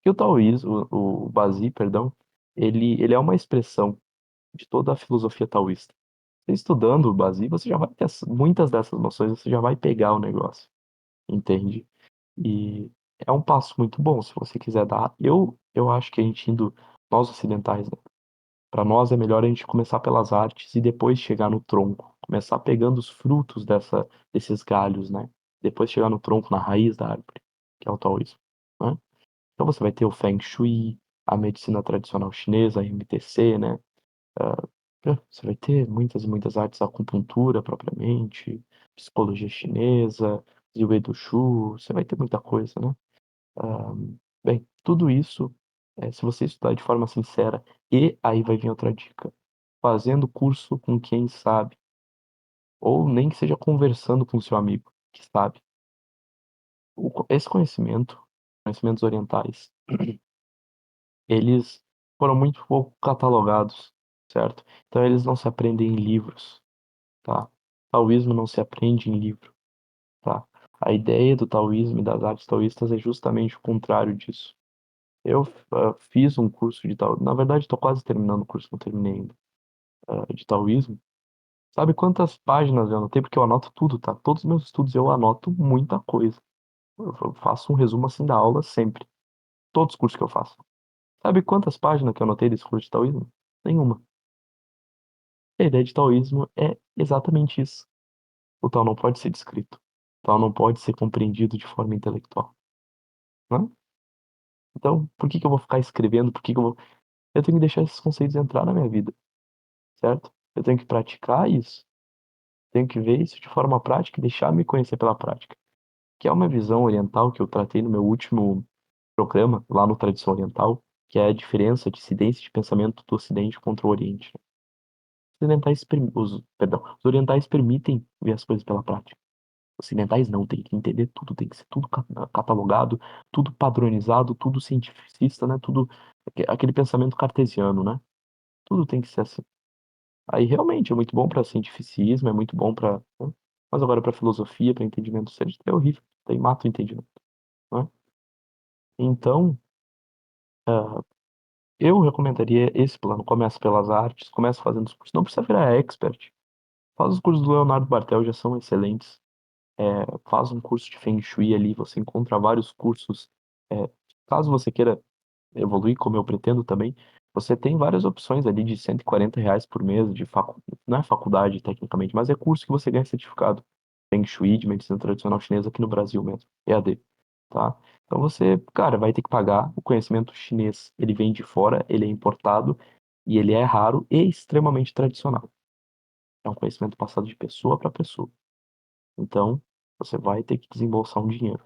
Que o taoísmo, o Basi, perdão, ele é uma expressão de toda a filosofia taoísta. Você estudando o Basi, você já vai ter muitas dessas noções, você já vai pegar o negócio, entende? E é um passo muito bom se você quiser dar. Eu acho que a gente indo, nós ocidentais, né? Para nós é melhor a gente começar pelas artes e depois chegar no tronco, começar pegando os frutos desses galhos, né? Depois chegar no tronco, na raiz da árvore, que é o taoísmo, né? Então você vai ter o Feng Shui, a medicina tradicional chinesa, a MTC, né? Ah, Você vai ter muitas e muitas artes, a acupuntura propriamente, psicologia chinesa, Zhuangzi do Shu, você vai ter muita coisa, né? Ah, Bem, tudo isso, se você estudar de forma sincera, e aí vai vir outra dica, fazendo curso com quem sabe, ou nem que seja conversando com seu amigo que sabe. Esse conhecimento, conhecimentos orientais, eles foram muito pouco catalogados, certo? Então eles não se aprendem em livros, tá? Taoísmo não se aprende em livro, tá? A ideia do taoísmo e das artes taoístas é justamente o contrário disso. Eu fiz um curso de taoísmo, na verdade estou quase terminando o curso, não terminei ainda, de taoísmo. Sabe quantas páginas eu anotei? Porque eu anoto tudo, tá? Todos os meus estudos eu anoto muita coisa. Eu faço um resumo assim da aula sempre. Todos os cursos que eu faço. Sabe quantas páginas que eu anotei desse curso de taoísmo? Nenhuma. A ideia de taoísmo é exatamente isso. O tal não pode ser descrito. O tal não pode ser compreendido de forma intelectual, né? Então, por que que eu vou ficar escrevendo? Por que que eu vou... Eu tenho que deixar esses conceitos entrar na minha vida, certo? Eu tenho que praticar isso. Tenho que ver isso de forma prática e deixar me conhecer pela prática. Que é uma visão oriental que eu tratei no meu último programa, lá no Tradição Oriental, que é a diferença de incidência de pensamento do Ocidente contra o Oriente. Os orientais permitem ver as coisas pela prática. Ocidentais não, tem que entender tudo, tem que ser tudo catalogado, tudo padronizado, tudo cientificista, né? Tudo aquele pensamento cartesiano, né? Tudo tem que ser assim. Aí realmente é muito bom para cientificismo, é muito bom para, mas agora para filosofia, para entendimento sério, é horrível, tem mata o entendimento, né? Então, ah, eu recomendaria esse plano. Começa pelas artes, começa fazendo os cursos. Não precisa virar expert. Faz os cursos do Leonardo Bartel, já são excelentes. Faz um curso de Feng Shui ali, você encontra vários cursos. É, caso você queira evoluir, como eu pretendo também, você tem várias opções ali de R$ 140 por mês, não é faculdade tecnicamente, mas é curso que você ganha certificado. Feng Shui, de medicina tradicional chinesa aqui no Brasil mesmo, EAD, tá? Então você, cara, vai ter que pagar. O conhecimento chinês, ele vem de fora, ele é importado, e ele é raro e extremamente tradicional. É um conhecimento passado de pessoa para pessoa. Então, você vai ter que desembolsar um dinheiro.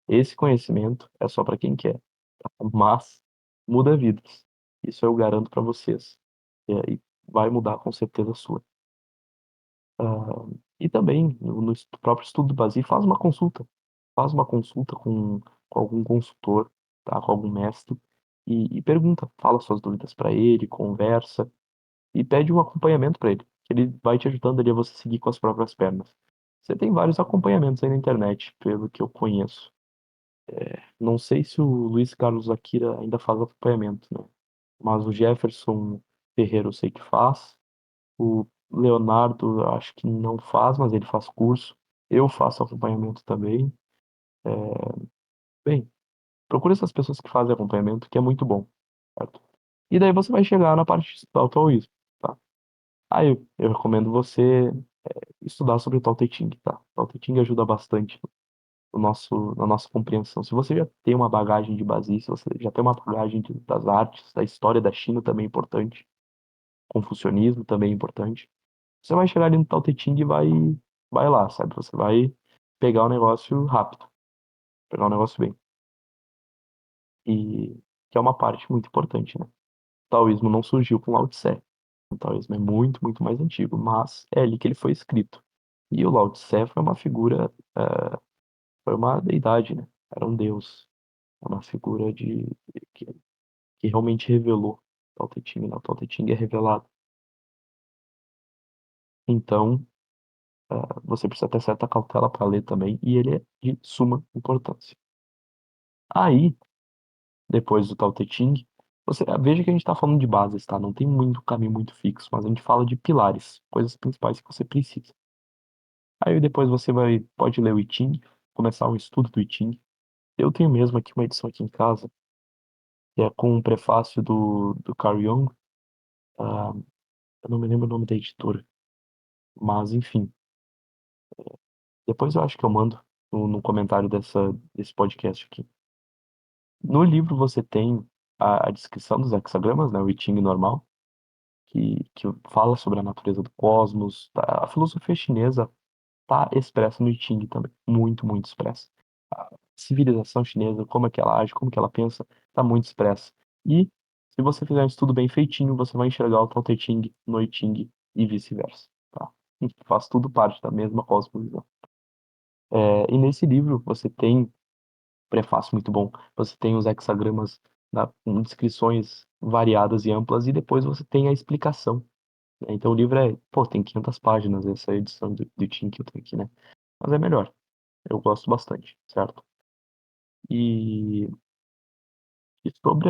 Esse conhecimento é só para quem quer, tá? Mas muda vidas. Isso eu garanto para vocês. E aí vai mudar com certeza a sua. Ah, e também, no próprio estudo do Basi, faz uma consulta. Faz uma consulta com algum consultor, tá? Com algum mestre. E pergunta, fala suas dúvidas para ele, conversa. E pede um acompanhamento para ele. ele vai te ajudando ali a você seguir com as próprias pernas. Você tem vários acompanhamentos aí na internet, pelo que eu conheço. Não sei se o Luiz Carlos Akira ainda faz acompanhamento, né? Mas o Jefferson Ferreira eu sei que faz. O Leonardo eu acho que não faz, mas ele faz curso. Eu faço acompanhamento também. Bem, procure essas pessoas que fazem acompanhamento, que é muito bom, certo? E daí você vai chegar na parte do taoísmo, tá? Aí eu recomendo você estudar sobre o Tao Te Ching, tá? O Tao Te Ching ajuda bastante na nossa compreensão. Se você já tem uma bagagem de base, se você já tem uma bagagem das artes, da história da China também é importante, confucionismo também é importante, você vai chegar ali no Tao Te Ching e vai lá, sabe? Você vai pegar o negócio rápido, pegar o negócio bem. E que é uma parte muito importante, né? O taoísmo não surgiu com Lao Tse. O taoísmo é muito, muito mais antigo, mas é ali que ele foi escrito. E o Lao Tse foi uma figura, foi uma deidade, né? Era um deus. É uma figura que, que realmente revelou o Tao Te Ching, né? O Tao Te Ching é revelado. Então, você precisa ter certa cautela para ler também, e ele é de suma importância. Aí, depois do Tao Te Ching, você veja que a gente está falando de bases, tá? Não tem muito caminho muito fixo, mas a gente fala de pilares, coisas principais que você precisa. Aí depois você pode ler o I Ching, começar um estudo do I Ching. Eu tenho mesmo aqui uma edição aqui em casa, que é com um prefácio do Carl Jung. Ah, eu não me lembro o nome da editora, mas enfim. Depois eu acho que eu mando no comentário desse podcast aqui. No livro você tem a descrição dos hexagramas, né, o I Ching normal, que fala sobre a natureza do cosmos. A filosofia chinesa está expressa no I Ching também, muito, muito expressa. A civilização chinesa, como é que ela age, como que ela pensa, está muito expressa. E se você fizer um estudo bem feitinho, você vai enxergar o Tao Te Ching no I Ching e vice-versa, tá? Faz tudo parte da mesma cosmovisão. E nesse livro você tem prefácio muito bom, você tem os hexagramas com descrições variadas e amplas, e depois você tem a explicação, né? Então o livro pô, tem 500 páginas, essa edição do Tim que eu tenho aqui, né? Mas é melhor, eu gosto bastante, certo? E, e sobre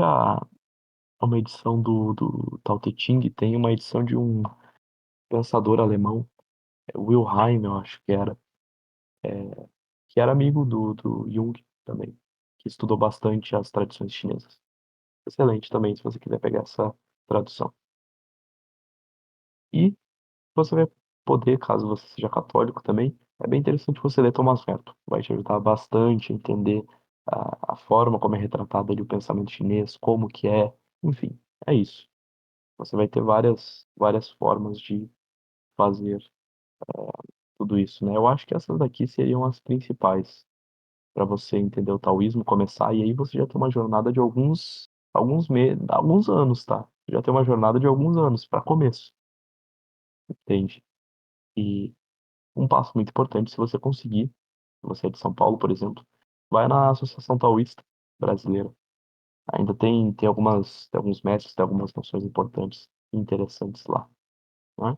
uma edição do Tao Te Ching, tem uma edição de um pensador alemão, Wilhelm, eu acho que era amigo do Jung também, que estudou bastante as tradições chinesas. Excelente também, se você quiser pegar essa tradução. E você vai poder, caso você seja católico também, é bem interessante você ler Thomas Merton. Vai te ajudar bastante a entender a forma como é retratado ali o pensamento chinês, como que é, enfim, é isso. Você vai ter várias formas de fazer tudo isso, né? Eu acho que essas daqui seriam as principais para você entender o taoísmo, começar, e aí você já tem uma jornada de alguns meses, alguns anos, tá? Já tem uma jornada de alguns anos para começo, entende? E um passo muito importante, se você conseguir, se você é de São Paulo, por exemplo, vai na Associação Taoísta Brasileira. Ainda tem tem alguns mestres, tem algumas noções importantes e interessantes lá, né?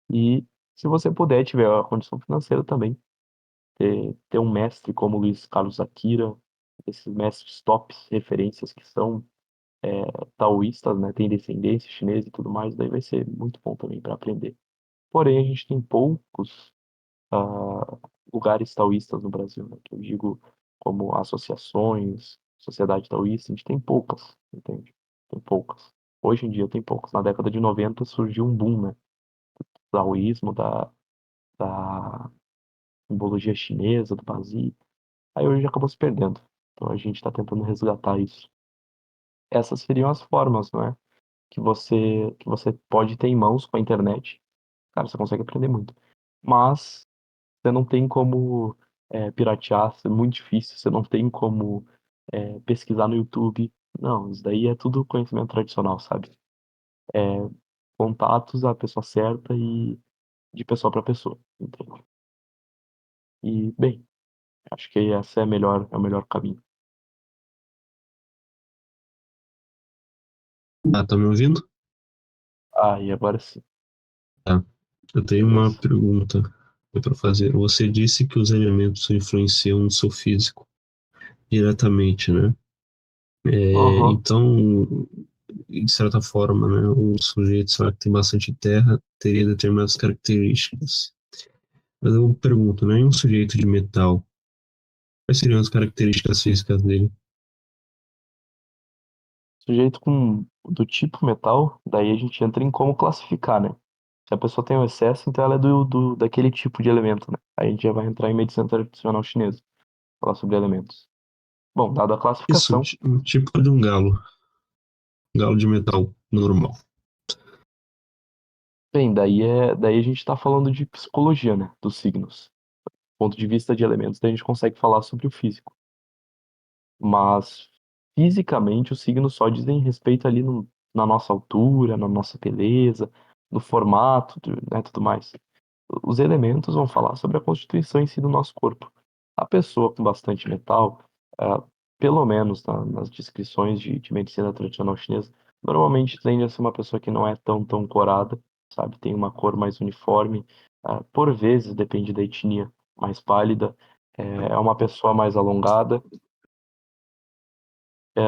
E se você puder, tiver a condição financeira também, ter um mestre como Luiz Carlos Akira, esses mestres tops, referências que são taoístas, né? Tem descendência chinesa e tudo mais, daí vai ser muito bom também para aprender. Porém, a gente tem poucos lugares taoístas no Brasil, né? Que eu digo como associações, sociedade taoísta, a gente tem poucas, entende? Tem poucas. Hoje em dia tem poucas. Na década de 90 surgiu um boom, né? Do taoísmo, da simbologia chinesa, do Bazi. Aí hoje acabou se perdendo. Então a gente está tentando resgatar isso. Essas seriam as formas, não é? Que você pode ter em mãos com a internet. Cara, você consegue aprender muito. Mas você não tem como piratear, é muito difícil, você não tem como pesquisar no YouTube. Não, isso daí é tudo conhecimento tradicional, sabe? Contatos da pessoa certa e de pessoa para pessoa, entende? E, bem, acho que essa é o melhor caminho. Ah, tá me ouvindo? Ah, e agora sim. Tá. Eu tenho uma Beleza. pergunta para fazer. Você disse que os elementos influenciam no seu físico diretamente, né? Aham. Então, de certa forma, né, o sujeito, sei lá, que tem bastante terra, teria determinadas características. Mas eu pergunto, né, em um sujeito de metal, quais seriam as características físicas dele? Sujeito do tipo metal, daí a gente entra em como classificar, né? Se a pessoa tem um excesso, então ela é daquele tipo de elemento, né? Aí a gente já vai entrar em medicina tradicional chinesa, falar sobre elementos. Bom, dada a Isso, classificação, um tipo de um galo de metal normal. bem, daí a gente tá falando de psicologia, né? Dos signos. Do ponto de vista de elementos, daí a gente consegue falar sobre o físico. Mas fisicamente os signos só dizem respeito ali na nossa altura, na nossa beleza, no formato, né, tudo mais. Os elementos vão falar sobre a constituição em si do nosso corpo. A pessoa com bastante metal, ah, pelo menos nas descrições de medicina tradicional chinesa, normalmente tende a ser uma pessoa que não é tão corada, sabe? Tem uma cor mais uniforme, por vezes, depende da etnia, mais pálida. É uma pessoa mais alongada. É,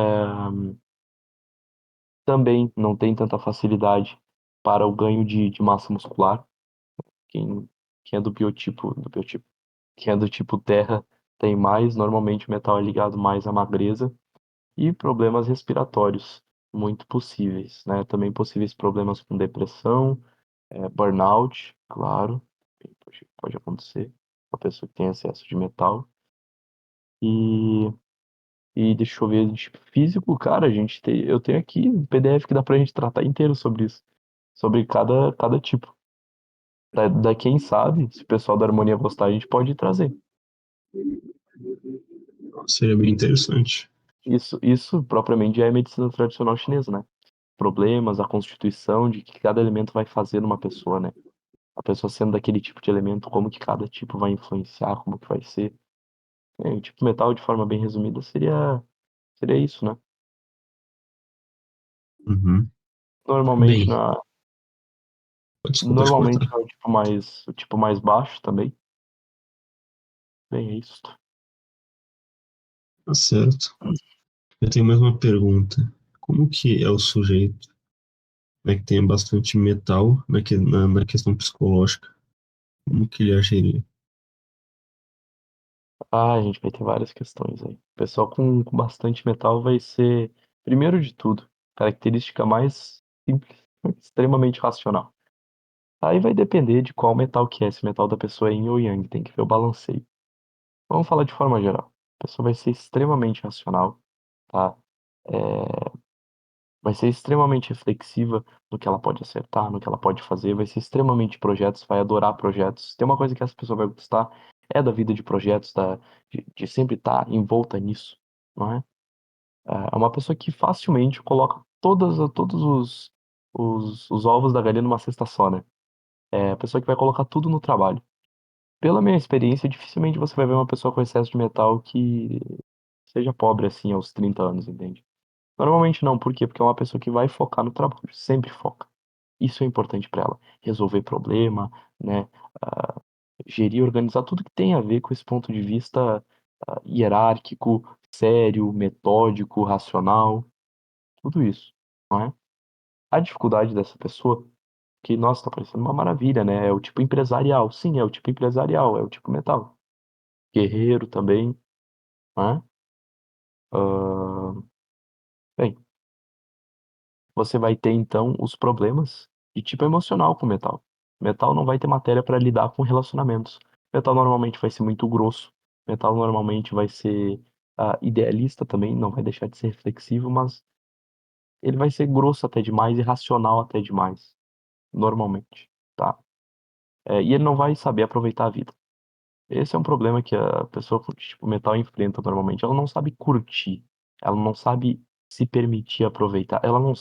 também não tem tanta facilidade para o ganho de massa muscular. Quem, quem é do biotipo, quem é do tipo terra tem mais, normalmente o metal é ligado mais à magreza e problemas respiratórios, muito possíveis, né? Também possíveis problemas com depressão, burnout, claro, pode acontecer, a pessoa que tem excesso de metal. E, e deixa eu ver, de tipo físico, cara, eu tenho aqui um PDF que dá pra gente tratar inteiro sobre isso, sobre cada tipo. Quem sabe, se o pessoal da harmonia gostar, a gente pode trazer. Seria bem interessante. Isso propriamente já é medicina tradicional chinesa, né? Problemas, a constituição de que cada elemento vai fazer numa pessoa, né? A pessoa sendo daquele tipo de elemento, como que cada tipo vai influenciar, como que vai ser. O tipo metal, de forma bem resumida, seria isso, né? Uhum. Normalmente Bem, na, desculpa te normalmente cortar. é o tipo mais baixo também. Bem, é isso. Tá certo. Eu tenho mais uma pergunta. Como que é o sujeito, né, que tem bastante metal na questão psicológica? Como que ele agiria? Ah, a gente vai ter várias questões aí. O pessoal com bastante metal vai ser, primeiro de tudo, característica mais simples, extremamente racional. Aí vai depender de qual metal que é, se o metal da pessoa é yin ou yang, tem que ver o balanceio. Vamos falar de forma geral. A pessoa vai ser extremamente racional, tá? Vai ser extremamente reflexiva no que ela pode acertar, no que ela pode fazer, vai ser extremamente projetos, vai adorar projetos. Tem uma coisa que essa pessoa vai gostar, é da vida de projetos, de sempre estar envolta nisso, não é? É uma pessoa que facilmente coloca todos os ovos da galinha numa cesta só, né? É a pessoa que vai colocar tudo no trabalho. Pela minha experiência, dificilmente você vai ver uma pessoa com excesso de metal que seja pobre assim aos 30 anos, entende? Normalmente não, por quê? Porque é uma pessoa que vai focar no trabalho, sempre foca. Isso é importante para ela. Resolver problema, né? ah, Gerir, organizar tudo que tem a ver com esse ponto de vista hierárquico, sério, metódico, racional, tudo isso, não é? A dificuldade dessa pessoa, que, nossa, tá parecendo uma maravilha, né? É o tipo empresarial. Sim, é o tipo empresarial, é o tipo metal. Guerreiro também, né? Ah, bem, você vai ter então os problemas de tipo emocional com metal. Metal não vai ter matéria para lidar com relacionamentos. Metal normalmente vai ser muito grosso. Metal normalmente vai ser idealista também, não vai deixar de ser reflexivo, mas ele vai ser grosso até demais e racional até demais, normalmente, tá? E ele não vai saber aproveitar a vida. Esse é um problema que a pessoa com tipo metal enfrenta normalmente. Ela não sabe curtir. Ela não sabe se permitir aproveitar. Ela não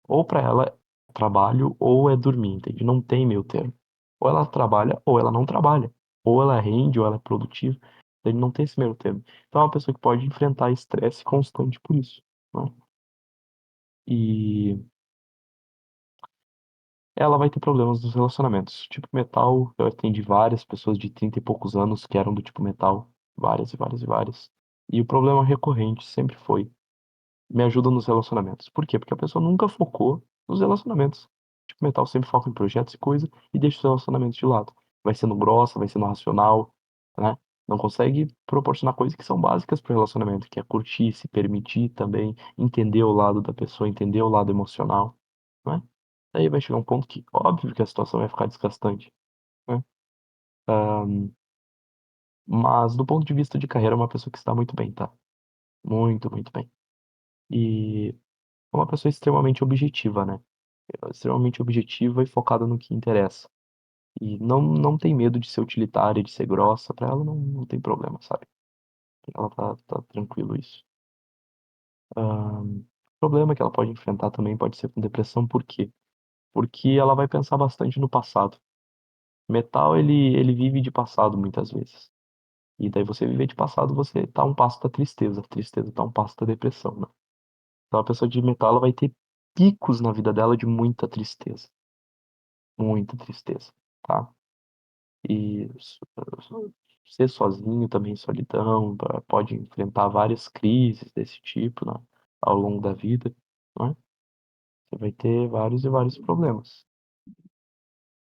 ou para ela é trabalho ou é dormir, entende? Não tem meio termo. Ou ela trabalha ou ela não trabalha. Ou ela rende ou ela é produtiva. Ele não tem esse meio termo. Então é uma pessoa que pode enfrentar estresse constante por isso, né? E ela vai ter problemas nos relacionamentos. Tipo metal, eu atendi várias pessoas de 30 e poucos anos que eram do tipo metal, várias e várias e várias. E o problema recorrente sempre foi: me ajuda nos relacionamentos. Por quê? Porque a pessoa nunca focou nos relacionamentos. Tipo, metal sempre foca em projetos e coisa e deixa os relacionamentos de lado. Vai sendo grossa, vai sendo racional, né? Não consegue proporcionar coisas que são básicas para o relacionamento, que é curtir, se permitir também, entender o lado da pessoa, entender o lado emocional, né? Aí vai chegar um ponto que, óbvio que a situação vai ficar desgastante, né? Ahn, mas do ponto de vista de carreira, é uma pessoa que está muito bem, tá? Muito, muito bem. E é uma pessoa extremamente objetiva, né? Extremamente objetiva e focada no que interessa. E não tem medo de ser utilitária, de ser grossa, pra ela não tem problema, sabe? Ela tá tranquilo isso. O problema que ela pode enfrentar também pode ser com depressão, por quê? Porque ela vai pensar bastante no passado. Metal, ele vive de passado muitas vezes. E daí você viver de passado, você tá um passo da tristeza. Tristeza tá um passo da depressão, né? Então a pessoa de metal, ela vai ter picos na vida dela de muita tristeza, tá? E ser sozinho também, solidão, pode enfrentar várias crises desse tipo, né, ao longo da vida, né? Você vai ter vários e vários problemas.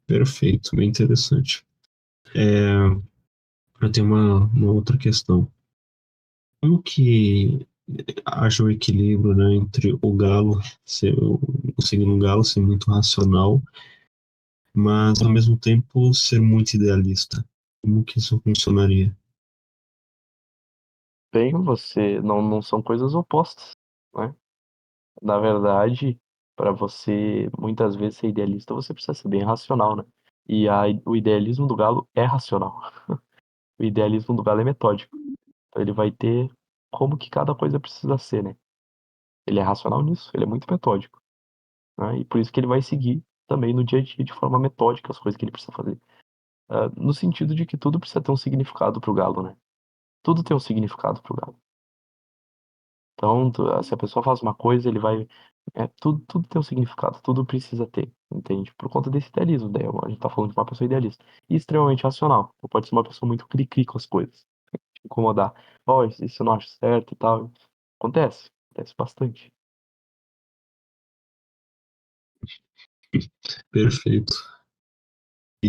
Perfeito, bem interessante. É, eu tenho uma outra questão. Como que haja o equilíbrio, né, entre o galo, o signo galo ser muito racional, mas ao mesmo tempo ser muito idealista? Como que isso funcionaria? Bem, você não são coisas opostas, né? Na verdade, para você muitas vezes ser idealista, você precisa ser bem racional, né? E o idealismo do galo é racional. O idealismo do galo é metódico. Então ele vai ter como que cada coisa precisa ser, né? Ele é racional nisso, ele é muito metódico, né? E por isso que ele vai seguir também no dia a dia de forma metódica as coisas que ele precisa fazer. No sentido de que tudo precisa ter um significado pro galo, né? Tudo tem um significado pro galo. Então, se a pessoa faz uma coisa, ele vai. Tudo tem um significado, tudo precisa ter, entende? Por conta desse idealismo. Daí a gente tá falando de uma pessoa idealista. E extremamente racional. Ou pode ser uma pessoa muito cri-cri com as coisas. Te incomodar. Ó, isso eu não acho certo e tal. Acontece bastante. Perfeito.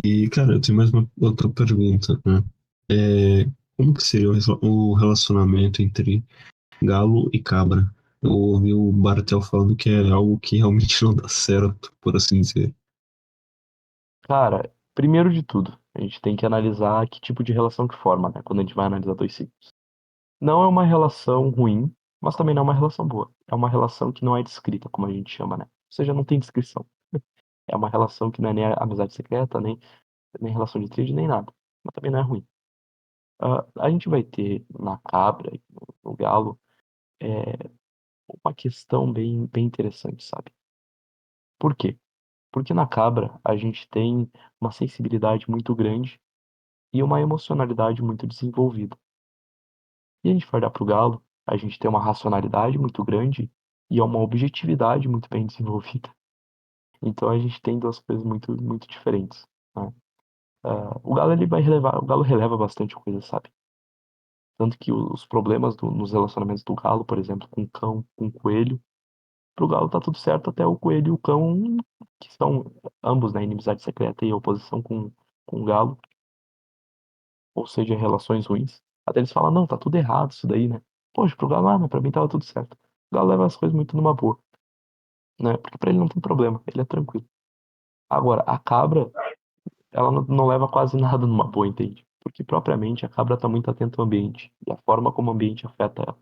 E, cara, eu tenho mais uma outra pergunta, né? Como que seria o relacionamento entre galo e cabra? Eu ouvi o Bartel falando que é algo que realmente não dá certo, por assim dizer. Cara, primeiro de tudo, a gente tem que analisar que tipo de relação que forma, né? Quando a gente vai analisar dois signos. Não é uma relação ruim, mas também não é uma relação boa. É uma relação que não é descrita, como a gente chama, né? Ou seja, não tem descrição. É uma relação que não é nem amizade secreta, nem relação de trade, nem nada. Mas também não é ruim. A gente vai ter na cabra e no galo é, uma questão bem interessante, sabe? Por quê? Porque na cabra a gente tem uma sensibilidade muito grande e uma emocionalidade muito desenvolvida. E a gente vai olhar para o galo, a gente tem uma racionalidade muito grande e uma objetividade muito bem desenvolvida. Então a gente tem duas coisas muito, muito diferentes, né? O galo ele vai relevar, o galo releva bastante coisa, sabe? Tanto que os problemas nos relacionamentos do galo, por exemplo, com o cão, com o coelho, pro galo tá tudo certo até o coelho e o cão, que são ambos na inimizade secreta e oposição com o galo, ou seja, relações ruins. Até eles falam, não, tá tudo errado isso daí, né? Poxa, pro galo, mas pra mim tava tudo certo. O galo leva as coisas muito numa boa, né? Porque pra ele não tem problema, ele é tranquilo. Agora, a cabra, ela não leva quase nada numa boa, entende? Porque propriamente a cabra tá muito atenta ao ambiente e a forma como o ambiente afeta ela,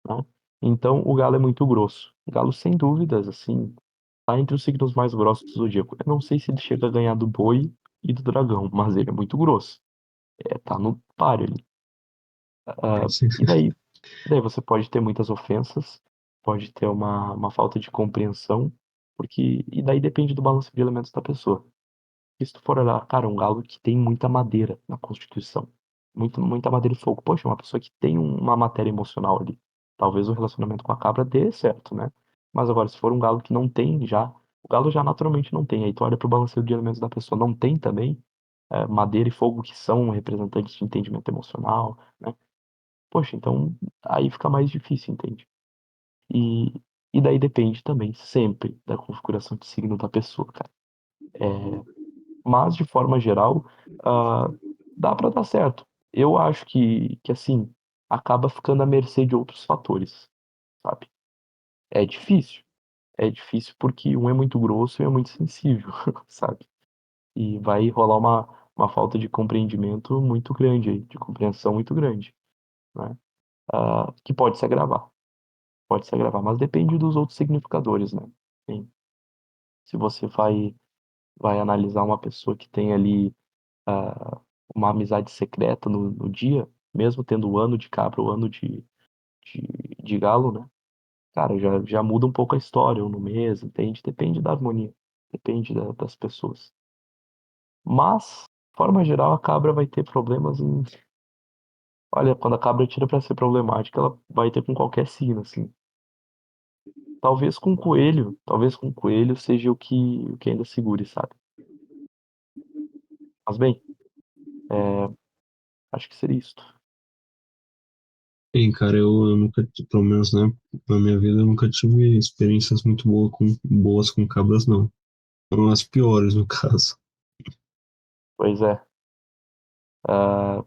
né? Então, o galo é muito grosso. O galo, sem dúvidas, assim, tá entre os signos mais grossos do zodíaco. Eu não sei se ele chega a ganhar do boi e do dragão, mas ele é muito grosso. Tá no páreo ali. E daí você pode ter muitas ofensas, pode ter uma falta de compreensão, e daí depende do balanço de elementos da pessoa. E se tu for olhar, cara, um galo que tem muita madeira na constituição, muita madeira e fogo. Poxa, uma pessoa que tem uma matéria emocional ali. Talvez o relacionamento com a cabra dê certo, né? Mas agora, se for um galo que não tem já O galo já naturalmente não tem. Aí tu olha pro balanceio de elementos da pessoa, não tem também madeira e fogo que são representantes de entendimento emocional, né? Poxa, então aí fica mais difícil, entende? E, e daí depende também, sempre, da configuração de signo da pessoa, cara. Mas, de forma geral, ah, dá pra dar certo. Eu acho que, assim, acaba ficando à mercê de outros fatores, sabe? É difícil. É difícil porque um é muito grosso e é muito sensível, sabe? E vai rolar uma falta de compreendimento muito grande aí, de compreensão muito grande, né? Que pode se agravar. Pode se agravar, mas depende dos outros significadores, né? Sim. Se você vai analisar uma pessoa que tem ali ah, uma amizade secreta no dia, mesmo tendo o ano de cabra, o ano de, de galo, né? Cara, já muda um pouco a história, ou no mês, entende? Depende da harmonia, depende das pessoas. Mas, de forma geral, a cabra vai ter problemas em. Olha, quando a cabra tira pra ser problemática, ela vai ter com qualquer signo, assim. Talvez com coelho seja o que ainda segure, sabe? Mas bem, é, acho que seria isso. Bem, cara, eu nunca, pelo menos, né, na minha vida, eu nunca tive experiências muito boas com cabras, não. Foram as piores, no caso. Pois é. Ah,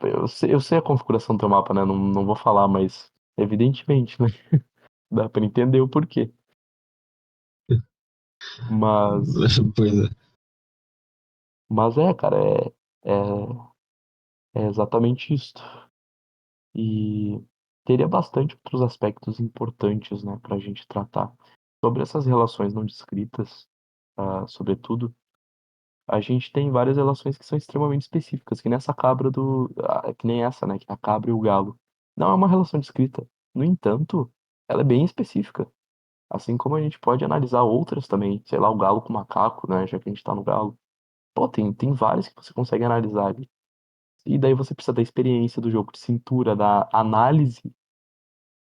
eu sei a configuração do teu mapa, né? Não vou falar, mas evidentemente, né? Dá pra entender o porquê. Mas, Pois é. mas cara, é exatamente isso. E teria bastante outros aspectos importantes, né, pra gente tratar. Sobre essas relações não descritas, sobretudo, a gente tem várias relações que são extremamente específicas, que nessa cabra que nem essa, né, que é a cabra e o galo. Não é uma relação descrita. No entanto, ela é bem específica. Assim como a gente pode analisar outras também, sei lá, o galo com o macaco, né, já que a gente tá no galo. Pô, tem várias que você consegue analisar ali. E daí você precisa da experiência do jogo de cintura, da análise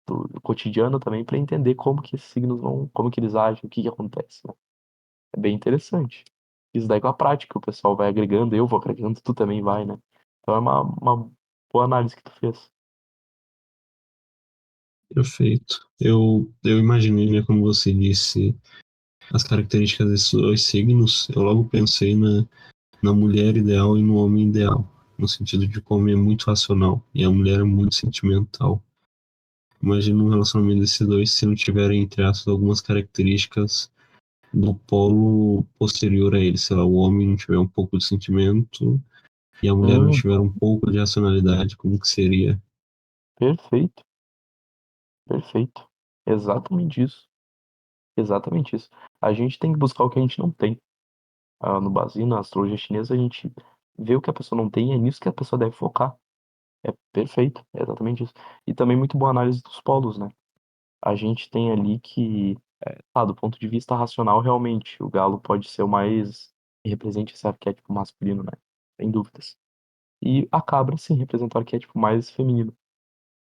do cotidiano também para entender como que esses signos vão, como que eles agem, o que que acontece, né? É bem interessante. Isso daí com a prática, o pessoal vai agregando, eu vou agregando, tu também vai, né? Então é uma boa análise que tu fez. Perfeito. Eu imaginei, né, como você disse, as características desses dois signos, eu logo pensei na mulher ideal e no homem ideal, no sentido de como é muito racional e a mulher é muito sentimental. Imagina um relacionamento desses dois se não tiverem, entre aspas, algumas características do polo posterior a ele. Sei lá, o homem não tiver um pouco de sentimento e a mulher não Hum, tiver um pouco de racionalidade, como que seria? perfeito, perfeito. Exatamente isso. Exatamente isso. A gente tem que buscar o que a gente não tem. No Basino, na astrologia chinesa, a gente vê o que a pessoa não tem e é nisso que a pessoa deve focar. É perfeito, é exatamente isso. E também muito boa análise dos polos, né? A gente tem ali que, do ponto de vista racional, realmente, o galo pode ser o mais que represente esse arquétipo masculino, né? Sem dúvidas. E a cabra, sim, representa o arquétipo mais feminino.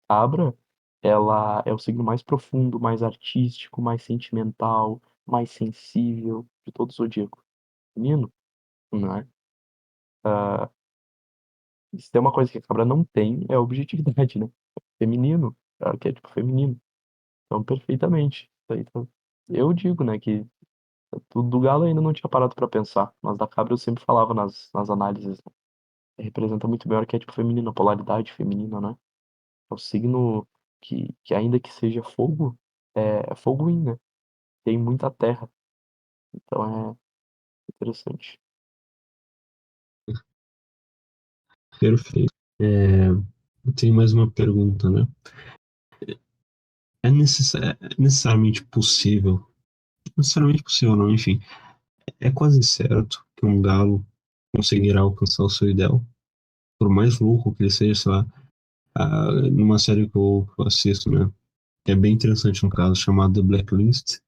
Cabra, ela é o signo mais profundo, mais artístico, mais sentimental, mais sensível de todo o zodíaco. Feminino, né? Ah, se tem uma coisa que a cabra não tem, é a objetividade, né? Feminino, é o arquétipo feminino. Então, perfeitamente. Então, eu digo, né, que do galo eu ainda não tinha parado pra pensar, mas da cabra eu sempre falava nas análises, né? Representa muito bem o arquétipo feminino, a polaridade feminina, né? É o signo que ainda que seja fogo, é fogo yin, né? Tem muita terra, então é interessante. Perfeito. Eu tenho mais uma pergunta, né? É necessariamente possível, necessariamente possível não, enfim, é quase certo que um galo conseguirá alcançar o seu ideal, por mais louco que ele seja, sei lá, numa série que eu assisto, né? Que é bem interessante no caso, chamada The Blacklist,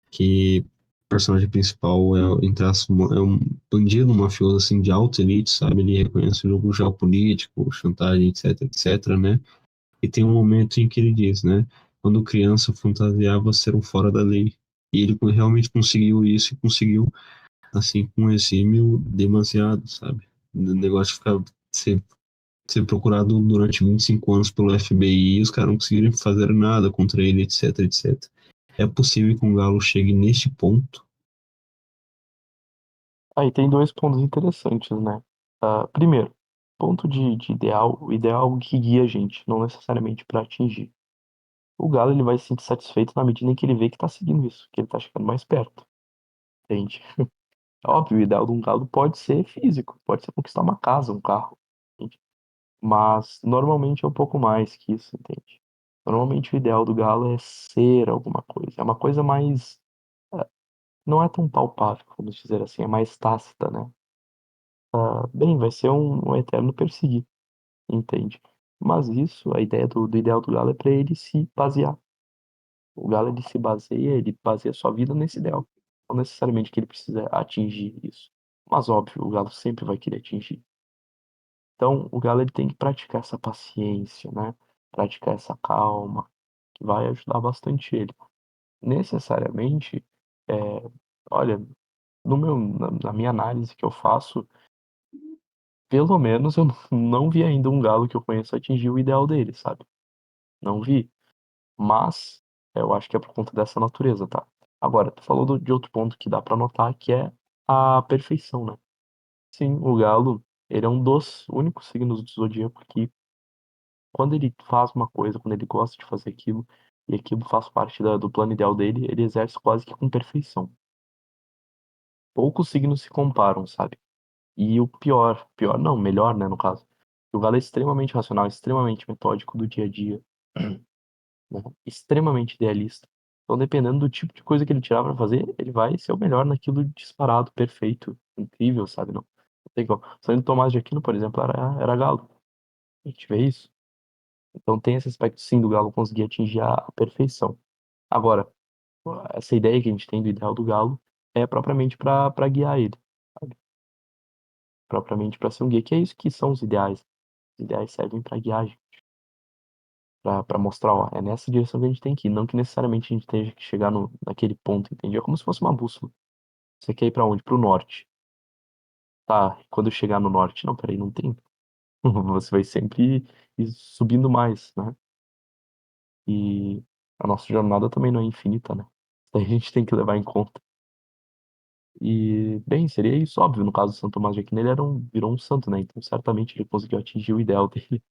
que o personagem principal entre aspas, é um bandido, um mafioso assim de alta elite, sabe? Ele reconhece o jogo geopolítico, chantagem, etc, etc, né? E tem um momento em que ele diz, né? Quando criança eu fantasiava ser um fora da lei. E ele realmente conseguiu isso e conseguiu, assim, com um exímio demasiado, sabe? O negócio de ficar ser procurado durante 25 anos pelo FBI e os caras não conseguirem fazer nada contra ele, etc, etc. É possível que um Galo chegue neste ponto? Aí tem dois pontos interessantes, né? Primeiro, ponto de ideal, o ideal é algo que guia a gente, não necessariamente para atingir. O Galo ele vai se sentir satisfeito na medida em que ele vê que tá seguindo isso, que ele tá chegando mais perto, entende? Óbvio, o ideal de um Galo pode ser físico, pode ser conquistar uma casa, um carro, entende? Mas normalmente é um pouco mais que isso, entende? Normalmente o ideal do Galo é ser alguma coisa, é uma coisa mais, não é tão palpável, vamos dizer assim, é mais tácita, né? Bem, vai ser um eterno perseguir, entende? Mas isso, a ideia do ideal do Galo é para ele se basear. O Galo ele baseia sua vida nesse ideal. Não necessariamente que ele precisa atingir isso. Mas óbvio, o Galo sempre vai querer atingir. Então, o Galo ele tem que praticar essa paciência, né? Praticar essa calma, que vai ajudar bastante ele. Necessariamente, é, olha, na minha análise que eu faço, pelo menos eu não vi ainda um Galo que eu conheço atingir o ideal dele, sabe? Não vi. Mas eu acho que é por conta dessa natureza, tá? Agora, tu falou de outro ponto que dá pra notar, que é a perfeição, né? Sim, o galo, ele é um dos únicos signos do zodíaco que, quando ele faz uma coisa, quando ele gosta de fazer aquilo, e aquilo faz parte do plano ideal dele, ele exerce quase que com perfeição. Poucos signos se comparam, sabe? E o pior não, melhor, né, no caso. O galo é extremamente racional, extremamente metódico do dia a dia, né? Extremamente idealista. Então, dependendo do tipo de coisa que ele tirar pra fazer, ele vai ser o melhor naquilo disparado, perfeito, incrível, sabe? Não tem como. Santo Tomás de Aquino, por exemplo, era galo. A gente vê isso. Então tem esse aspecto sim do galo conseguir atingir a perfeição. Agora, essa ideia que a gente tem do ideal do galo é propriamente para guiar ele, sabe? Propriamente para ser um guia, que é isso que são os ideais. Os ideais servem para guiar a gente, para mostrar, ó, é nessa direção que a gente tem que ir, não que necessariamente a gente tenha que chegar naquele ponto, entende? É como se fosse uma bússola. Você quer ir para onde? Pro norte. Tá, quando eu chegar no norte, não, peraí, não tem. Você vai sempre ir subindo mais, né? E a nossa jornada também não é infinita, né? Isso daí a gente tem que levar em conta. E, bem, seria isso, óbvio. No caso do Santo Tomás de Aquino, ele virou um santo, né? Então, certamente ele conseguiu atingir o ideal dele.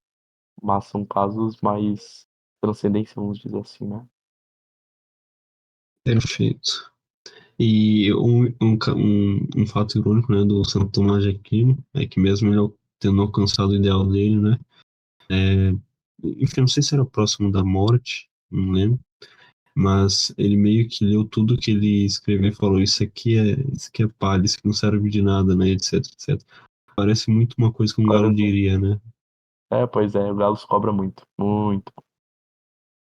Mas são casos mais transcendência, vamos dizer assim, né? Perfeito. E um fato irônico, né, do Santo Tomás de Aquino é que mesmo ele tendo alcançado o ideal dele, né, é, enfim, não sei se era próximo da morte, não lembro, mas ele meio que leu tudo que ele escreveu e falou, isso aqui é palha, isso aqui não serve de nada, né, etc, etc. Parece muito uma coisa que um galo Parece. diria, né? Pois é, o Galo cobra muito, muito.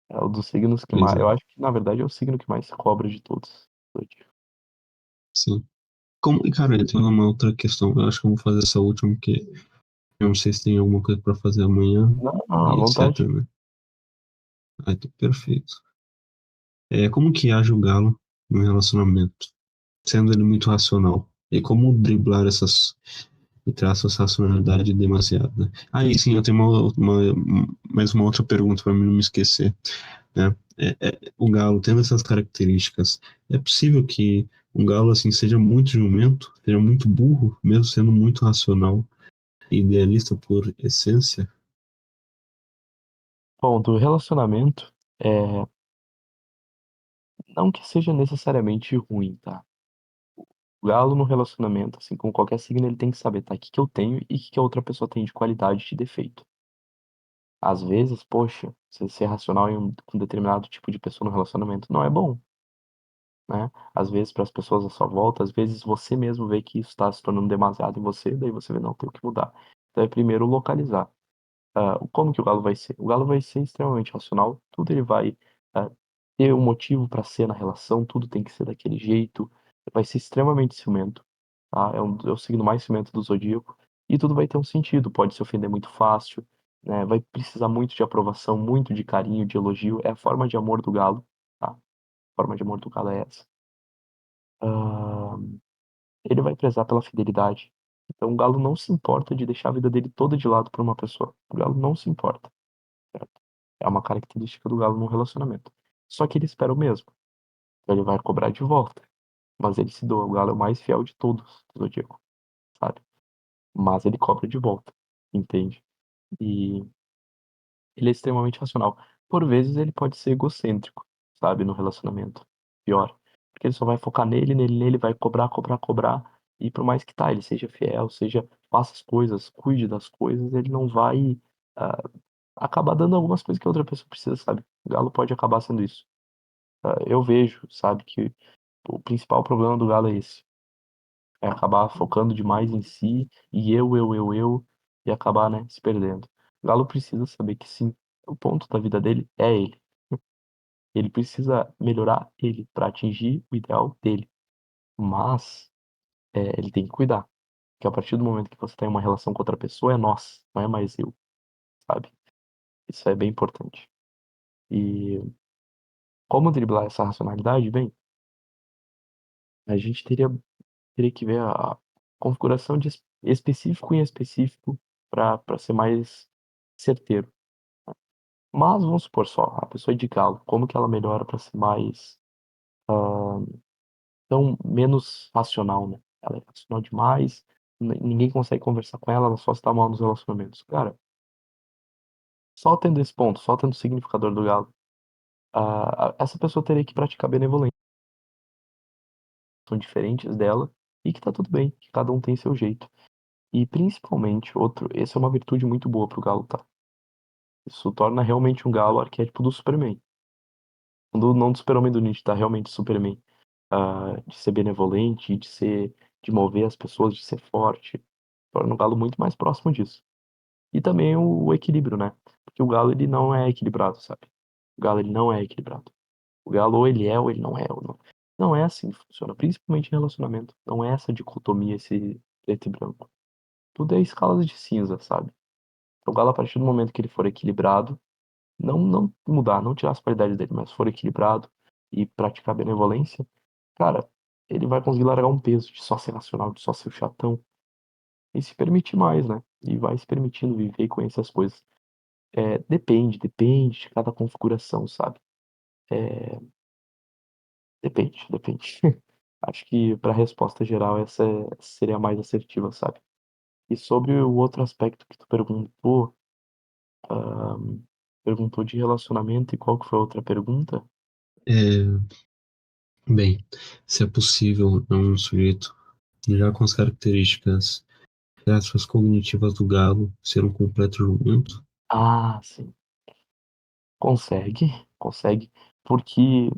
É um dos signos que Pois mais. é, Eu acho que, na verdade, é o signo que mais se cobra de todos. sim. Como, e, cara, tem uma outra questão, eu acho que eu vou fazer essa última, porque eu não sei se tem alguma coisa para fazer amanhã, Não, não, à e etc, vontade. né? Aí, tá perfeito. Como que age o galo no relacionamento, sendo ele muito racional? E como driblar entre essas racionalidade demasiado, né? Aí sim, eu tenho mais uma outra pergunta para mim não me esquecer, né? O galo, tendo essas características, é possível que um galo assim seja muito jumento, seja muito burro, mesmo sendo muito racional e idealista por essência? Bom, do relacionamento, não que seja necessariamente ruim, tá? O galo no relacionamento, assim como qualquer signo, ele tem que saber, tá? O que que eu tenho e o que que a outra pessoa tem de qualidade e de defeito. Às vezes, poxa, você ser racional com um determinado tipo de pessoa no relacionamento não é bom, né? Às vezes, para as pessoas à sua volta, às vezes você mesmo vê que isso está se tornando demasiado em você, daí você vê, não, tem que mudar. Então é primeiro localizar. Como que o Galo vai ser? O Galo vai ser extremamente racional, tudo ele vai ah, ter um motivo para ser na relação, tudo tem que ser daquele jeito, vai ser extremamente ciumento, tá? É o signo mais ciumento do zodíaco, e tudo vai ter um sentido, pode se ofender muito fácil, né? Vai precisar muito de aprovação, muito de carinho, de elogio, é a forma de amor do Galo, tá? A forma de amor do Galo é essa. ah, ele vai prezar pela fidelidade. Então o galo não se importa de deixar a vida dele toda de lado por uma pessoa. O galo não se importa, certo? É uma característica do galo num relacionamento. Só que ele espera o mesmo. Então ele vai cobrar de volta. Mas ele se doa. O galo é o mais fiel de todos do Zodíaco, sabe? Mas ele cobra de volta, entende? E ele é extremamente racional. Por vezes ele pode ser egocêntrico, sabe, no relacionamento. Pior. Porque ele só vai focar nele, nele, nele, vai cobrar, cobrar, cobrar. E por mais que tá, ele seja fiel, seja, faça as coisas, cuide das coisas, ele não vai ah, acabar dando algumas coisas que a outra pessoa precisa, sabe? O galo pode acabar sendo isso. Eu vejo, sabe, que o principal problema do galo é esse. É acabar focando demais em si, e eu, e acabar, né, se perdendo. O Galo precisa saber que sim, o ponto da vida dele é ele. Ele precisa melhorar ele para atingir o ideal dele. Mas ele tem que cuidar. Porque a partir do momento que você tem uma relação com outra pessoa, é nós, não é mais eu, sabe? Isso é bem importante. E como driblar essa racionalidade? Bem, a gente teria que ver a configuração de específico em específico para ser mais certeiro. Mas vamos supor só, a pessoa é de galo, como que ela melhora para ser mais, ah, tão menos racional, né? Ela é racional demais, ninguém consegue conversar com ela só se dá mal nos relacionamentos. Cara, só tendo esse ponto, só tendo o significador do galo, essa pessoa teria que praticar benevolência. São diferentes dela e que tá tudo bem, que cada um tem seu jeito. E principalmente, essa é uma virtude muito boa pro galo, tá? Isso torna realmente um galo arquétipo do Superman. Não do Super-Homem do Nietzsche, tá? Realmente Superman. De ser benevolente, de mover as pessoas, de ser forte. Torna o galo muito mais próximo disso. E também o equilíbrio, né? Porque o galo, ele não é equilibrado, sabe? O galo, ele não é equilibrado. O galo ou ele é ou ele não é. Ou não. Não é assim que funciona, principalmente em relacionamento. Não é essa dicotomia, esse preto e branco. Tudo é escalas de cinza, sabe? O galo, a partir do momento que ele for equilibrado, não mudar, não tirar as qualidades dele, mas for equilibrado e praticar benevolência, cara, ele vai conseguir largar um peso de só ser racional, de só ser o chatão e se permitir mais, né? E vai se permitindo viver e conhecer as coisas. Depende de cada configuração, sabe? É, depende. Acho que para a resposta geral essa seria a mais assertiva, sabe? E sobre o outro aspecto que tu ahn, perguntou de relacionamento e qual que foi a outra pergunta? É, bem, se é possível um sujeito já com as características as cognitivas do galo ser um completo jumento? Ah, sim. Consegue, porque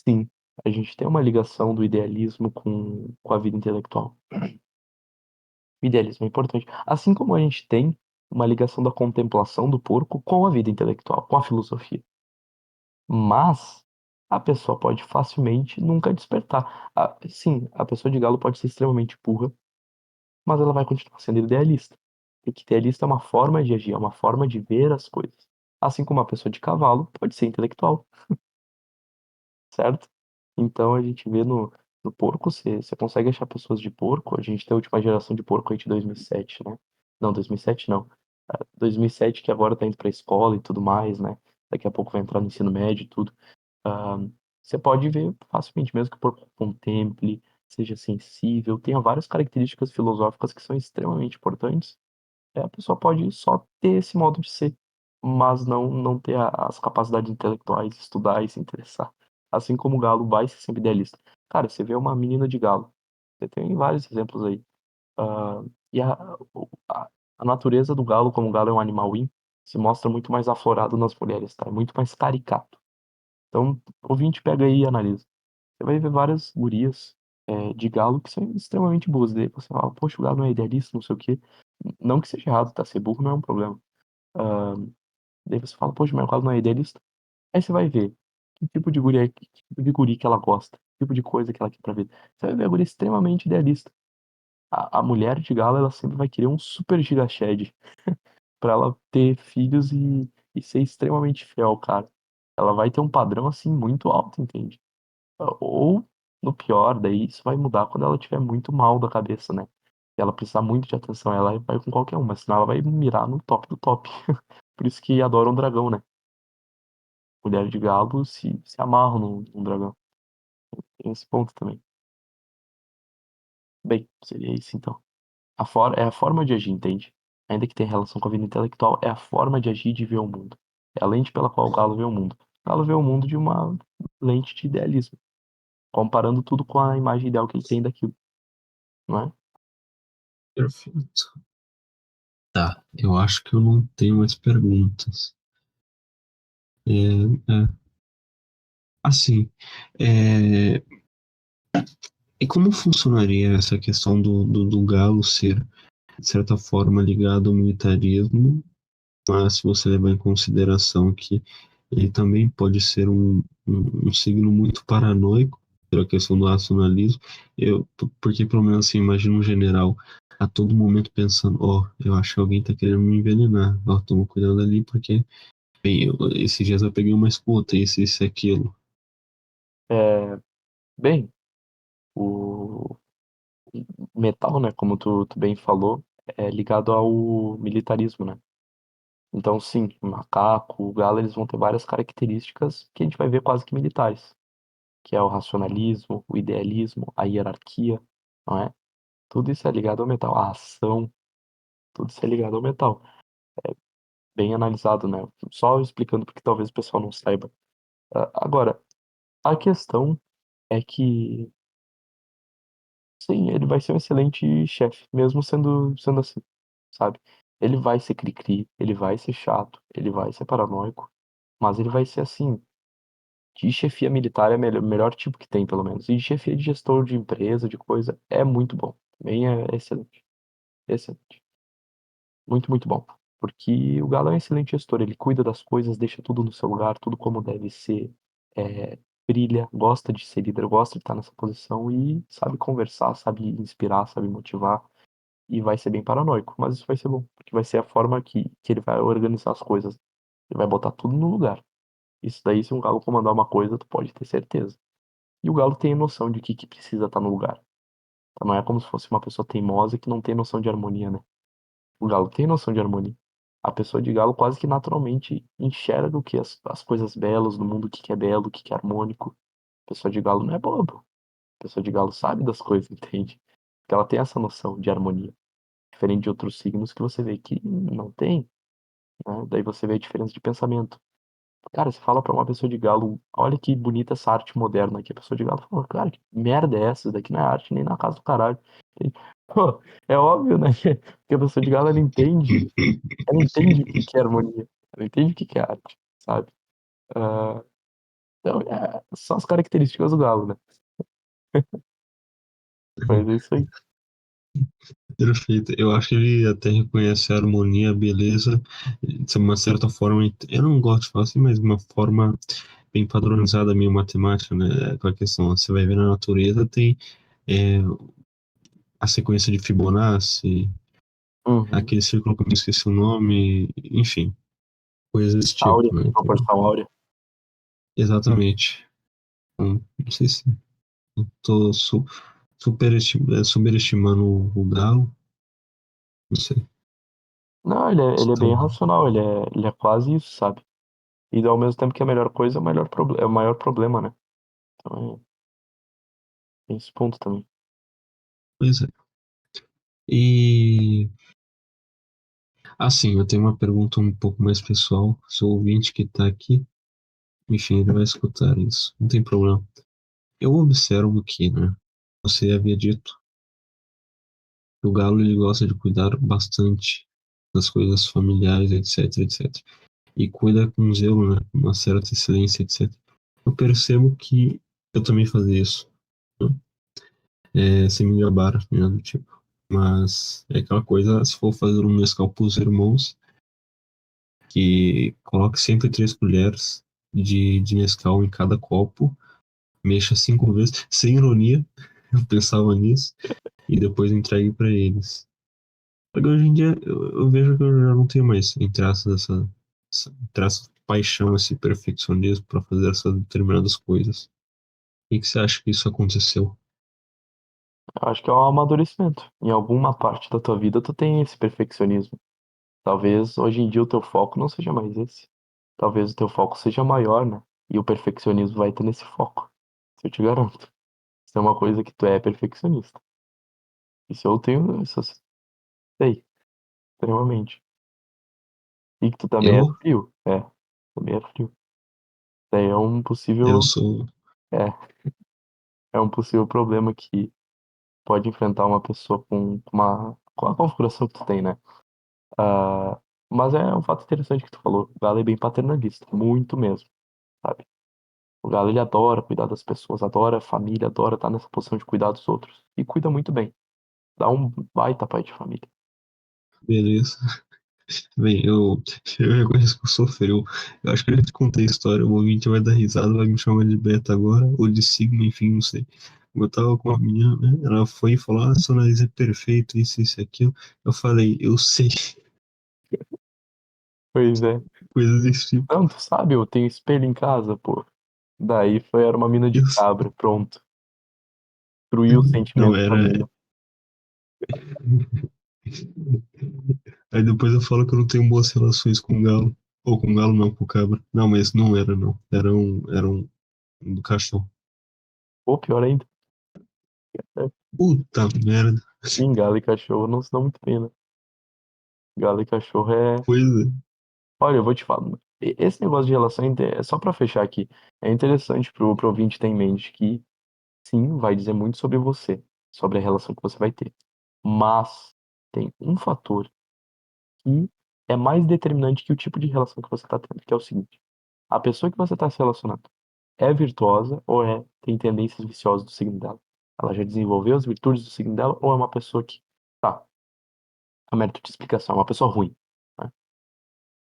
sim, a gente tem uma ligação do idealismo com a vida intelectual. O idealismo é importante. Assim como a gente tem uma ligação da contemplação do porco com a vida intelectual, com a filosofia. Mas a pessoa pode facilmente nunca despertar. Sim, a pessoa de galo pode ser extremamente burra, mas ela vai continuar sendo idealista. Porque idealista é uma forma de agir, é uma forma de ver as coisas. Assim como a pessoa de cavalo pode ser intelectual, certo? Então a gente vê no porco, você consegue achar pessoas de porco. A gente tem a última geração de porco aí de 2007, né? Não, 2007 não. 2007 que agora tá indo pra escola e tudo mais, né? Daqui a pouco vai entrar no ensino médio e tudo. Ah, Você pode ver facilmente, mesmo que o porco contemple, seja sensível, tenha várias características filosóficas que são extremamente importantes. A pessoa pode só ter esse modo de ser, mas não ter as capacidades intelectuais, estudar e se interessar. Assim como o galo vai ser sempre idealista. Cara, você vê uma menina de galo. Você tem vários exemplos aí. Ah, e a natureza do galo, como o galo é um animal se mostra muito mais aflorado nas mulheres, tá? É muito mais caricato. Então, o ouvinte pega aí e analisa. Você vai ver várias gurias de galo que são extremamente boas. Daí você fala, poxa, o galo não é idealista, não sei o quê. Não que seja errado, tá? Ser burro não é um problema. Ah, Daí você fala, poxa, mas o galo não é idealista. Aí você vai ver que tipo de guria, que tipo de guri que ela gosta, que tipo de coisa que ela quer pra vida. Você vai ver a guria extremamente idealista. A mulher de galo, ela sempre vai querer um super giga shed pra ela ter filhos e ser extremamente fiel, cara. Ela vai ter um padrão, assim, muito alto, entende? Ou no pior, daí isso vai mudar quando ela estiver muito mal da cabeça, né? E ela precisar muito de atenção, ela vai com qualquer um, mas senão ela vai mirar no top do top. Por isso que adoram dragão, né? Mulher de galo se amarram num dragão. Tem esse ponto também. Bem, seria isso então. É a forma de agir, entende? Ainda que tenha relação com a vida intelectual, é a forma de agir e de ver o mundo. É a lente pela qual o galo vê o mundo. O galo vê o mundo de uma lente de idealismo, comparando tudo com a imagem ideal que ele tem daquilo, não é? Perfeito. Tá, eu acho que eu não tenho mais perguntas. É, é, assim, é, e como funcionaria essa questão do galo ser, de certa forma, ligado ao militarismo, mas se você levar em consideração que ele também pode ser um signo muito paranoico pela questão do racionalismo, porque pelo menos assim, imagina um general a todo momento pensando, eu acho que alguém está querendo me envenenar, toma cuidado ali porque, bem, esses dias eu peguei uma escuta, isso e aquilo. É, bem, o metal, né, como tu bem falou, é ligado ao militarismo, né? Então, sim, o macaco, o galo, eles vão ter várias características que a gente vai ver quase que militares, que é o racionalismo, o idealismo, a hierarquia, não é? Tudo isso é ligado ao metal, a ação, tudo isso é ligado ao metal. Bem analisado, né? Só explicando porque talvez o pessoal não saiba. Agora, a questão é que, sim, ele vai ser um excelente chefe, mesmo sendo assim, sabe? Ele vai ser cri-cri, ele vai ser chato, ele vai ser paranoico, mas ele vai ser assim. De chefia militar é o melhor tipo que tem, pelo menos. E de chefia de gestor de empresa, de coisa, é muito bom. Também é excelente. Excelente. Muito, muito bom. Porque o Galo é um excelente gestor. Ele cuida das coisas, deixa tudo no seu lugar, tudo como deve ser. Brilha, gosta de ser líder, gosta de estar nessa posição e sabe conversar, sabe inspirar, sabe motivar. E vai ser bem paranoico. Mas isso vai ser bom. Porque vai ser a forma que ele vai organizar as coisas. Ele vai botar tudo no lugar. Isso daí, se um Galo comandar uma coisa, tu pode ter certeza. E o Galo tem noção de que precisa estar no lugar. Então não é como se fosse uma pessoa teimosa que não tem noção de harmonia, né? O Galo tem noção de harmonia. A pessoa de Galo quase que naturalmente enxerga o que as coisas belas do mundo, o que que é belo, o que que é harmônico. A pessoa de Galo não é bobo. A pessoa de Galo sabe das coisas, entende? Porque ela tem essa noção de harmonia. Diferente de outros signos que você vê que não tem, né? Daí você vê a diferença de pensamento. Cara, você fala pra uma pessoa de Galo, olha que bonita essa arte moderna aqui. A pessoa de Galo fala, cara, que merda é essa? Isso daqui não é arte nem na casa do caralho. E, pô, é óbvio, né? Que a pessoa de Galo, ela entende o que que é harmonia. Ela entende o que que é arte, sabe? Ah, então, são as características do Galo, né? Mas é isso aí. Perfeito. Eu acho que ele até reconhece a harmonia, a beleza, de uma certa forma. Eu não gosto de falar assim, mas de uma forma bem padronizada, meio matemática, né? Aquela questão, você vai ver na natureza, tem é, a sequência de Fibonacci, Uhum. aquele círculo que eu me esqueci o nome, enfim, coisas desse Áurea, tipo, né? Então, proporção áurea. exatamente. Então, não sei se eu tô superestimando o Galo, não sei. Não, ele é bem Então, racional, ele é quase isso, sabe? E ao mesmo tempo que a melhor coisa é é o maior problema, né? Então, tem esse ponto também. pois é. E assim, eu tenho uma pergunta um pouco mais pessoal. Sou o ouvinte que está aqui, enfim, ele vai escutar isso, não tem problema. Eu observo que, né, você havia dito que o galo ele gosta de cuidar bastante das coisas familiares, etc, etc. E cuida com zelo, né, com uma certa excelência, etc. Eu percebo que eu também fazia isso, né? Sem me gabar, né, do tipo. Mas é aquela coisa, se for fazer um Nescau pros irmãos, que coloque sempre 3 colheres de Nescau em cada copo, mexa 5 vezes, sem ironia, eu pensava nisso, e depois entregue para eles. Porque hoje em dia eu vejo que eu já não tenho mais, entre aspas, essa entre aspas, paixão, esse perfeccionismo para fazer essas determinadas coisas. que você acha que isso aconteceu? Eu acho que é um amadurecimento. Em alguma parte da tua vida tu tem esse perfeccionismo. Talvez hoje em dia o teu foco não seja mais esse. Talvez o teu foco seja maior, né? E o perfeccionismo vai ter nesse foco. Isso eu te garanto. Isso é uma coisa que tu é perfeccionista. Isso eu tenho, isso eu sei, extremamente. E que tu também é Eu, frio. É, também é frio. Daí é um eu possível, sou, é, é um possível problema que pode enfrentar uma pessoa com a configuração que tu tem, né? Ah, mas é um fato interessante que tu falou. O Galo é bem paternalista, muito mesmo, sabe? O Galo ele adora cuidar das pessoas, adora a família, adora estar nessa posição de cuidar dos outros. E cuida muito bem. Dá um baita pai de família. beleza. Bem, eu reconheço que eu sou frio. Eu acho que eu já te contei a história. O ouvinte vai dar risada, vai me chamar de beta agora, ou de sigma, enfim, não sei. Eu tava com uma menina, né? Ela foi e falou: Ah, seu nariz é perfeito, isso e aquilo. Eu falei: Eu sei, Pois é. coisas desse tipo. Não, tu sabe, eu tenho espelho em casa, pô. Daí era uma mina de Eu, cabra, pronto. Destruiu o não sentimento da era. mina. Aí depois eu falo que eu não tenho boas relações com galo. Ou com galo, não, com cabra. Não, mas não era, não. Um do cachorro. Ou pior ainda, é, Puta merda. sim, galo e cachorro não se dão muito bem, né? Galo e cachorro é. Coisa. Olha, eu vou te falar. Esse negócio de relação é só pra fechar aqui. É interessante pro ouvinte ter em mente que, sim, vai dizer muito sobre você, sobre a relação que você vai ter. Mas tem um fator que é mais determinante que o tipo de relação que você está tendo, que é o seguinte: a pessoa que você está se relacionando é virtuosa ou tem tendências viciosas do signo dela? Ela já desenvolveu as virtudes do signo dela ou é uma pessoa que, tá, a mérito de explicação, é uma pessoa ruim, né?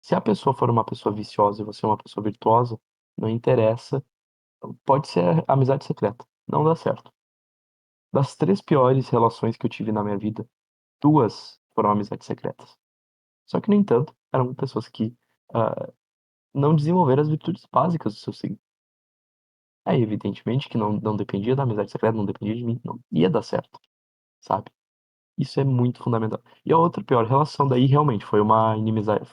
Se a pessoa for uma pessoa viciosa e você é uma pessoa virtuosa, não interessa, pode ser amizade secreta, não dá certo. Das três piores relações que eu tive na minha vida, duas foram amizades secretas. Só que, no entanto, eram pessoas que não desenvolver as virtudes básicas do seu signo. Aí, evidentemente, que não dependia da amizade secreta, não dependia de mim, não ia dar certo, sabe? Isso é muito fundamental. E a outra pior relação daí realmente foi uma inimizade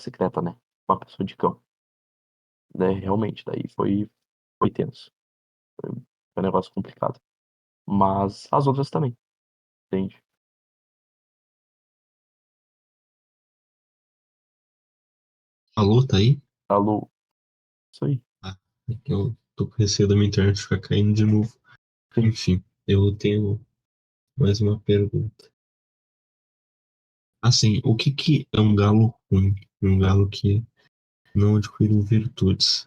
secreta, né? Uma pessoa de cão. Daí, realmente, daí foi tenso. Foi um negócio complicado. Mas as outras também, entende? Alô, tá aí? Alô, isso aí. Ah, é que eu tô com receio da minha internet ficar caindo de novo. Sim. Enfim, eu tenho mais uma pergunta. Assim, o que que é um galo ruim? Um galo que não adquiriu virtudes.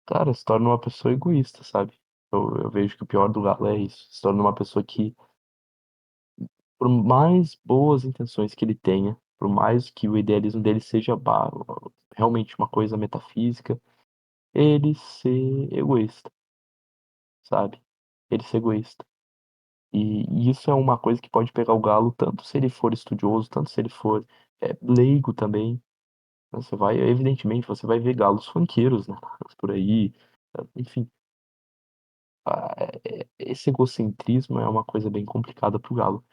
Cara, se torna uma pessoa egoísta, sabe? Eu vejo que o pior do galo é isso. Se torna uma pessoa que por mais boas intenções que ele tenha, por mais que o idealismo dele seja realmente uma coisa metafísica, ele ser egoísta, sabe? Ele ser egoísta. E isso é uma coisa que pode pegar o galo, tanto se ele for estudioso, tanto se ele for leigo também. Você vai, evidentemente, você vai ver galos funkeiros, né? Por aí. Enfim, esse egocentrismo é uma coisa bem complicada pro galo.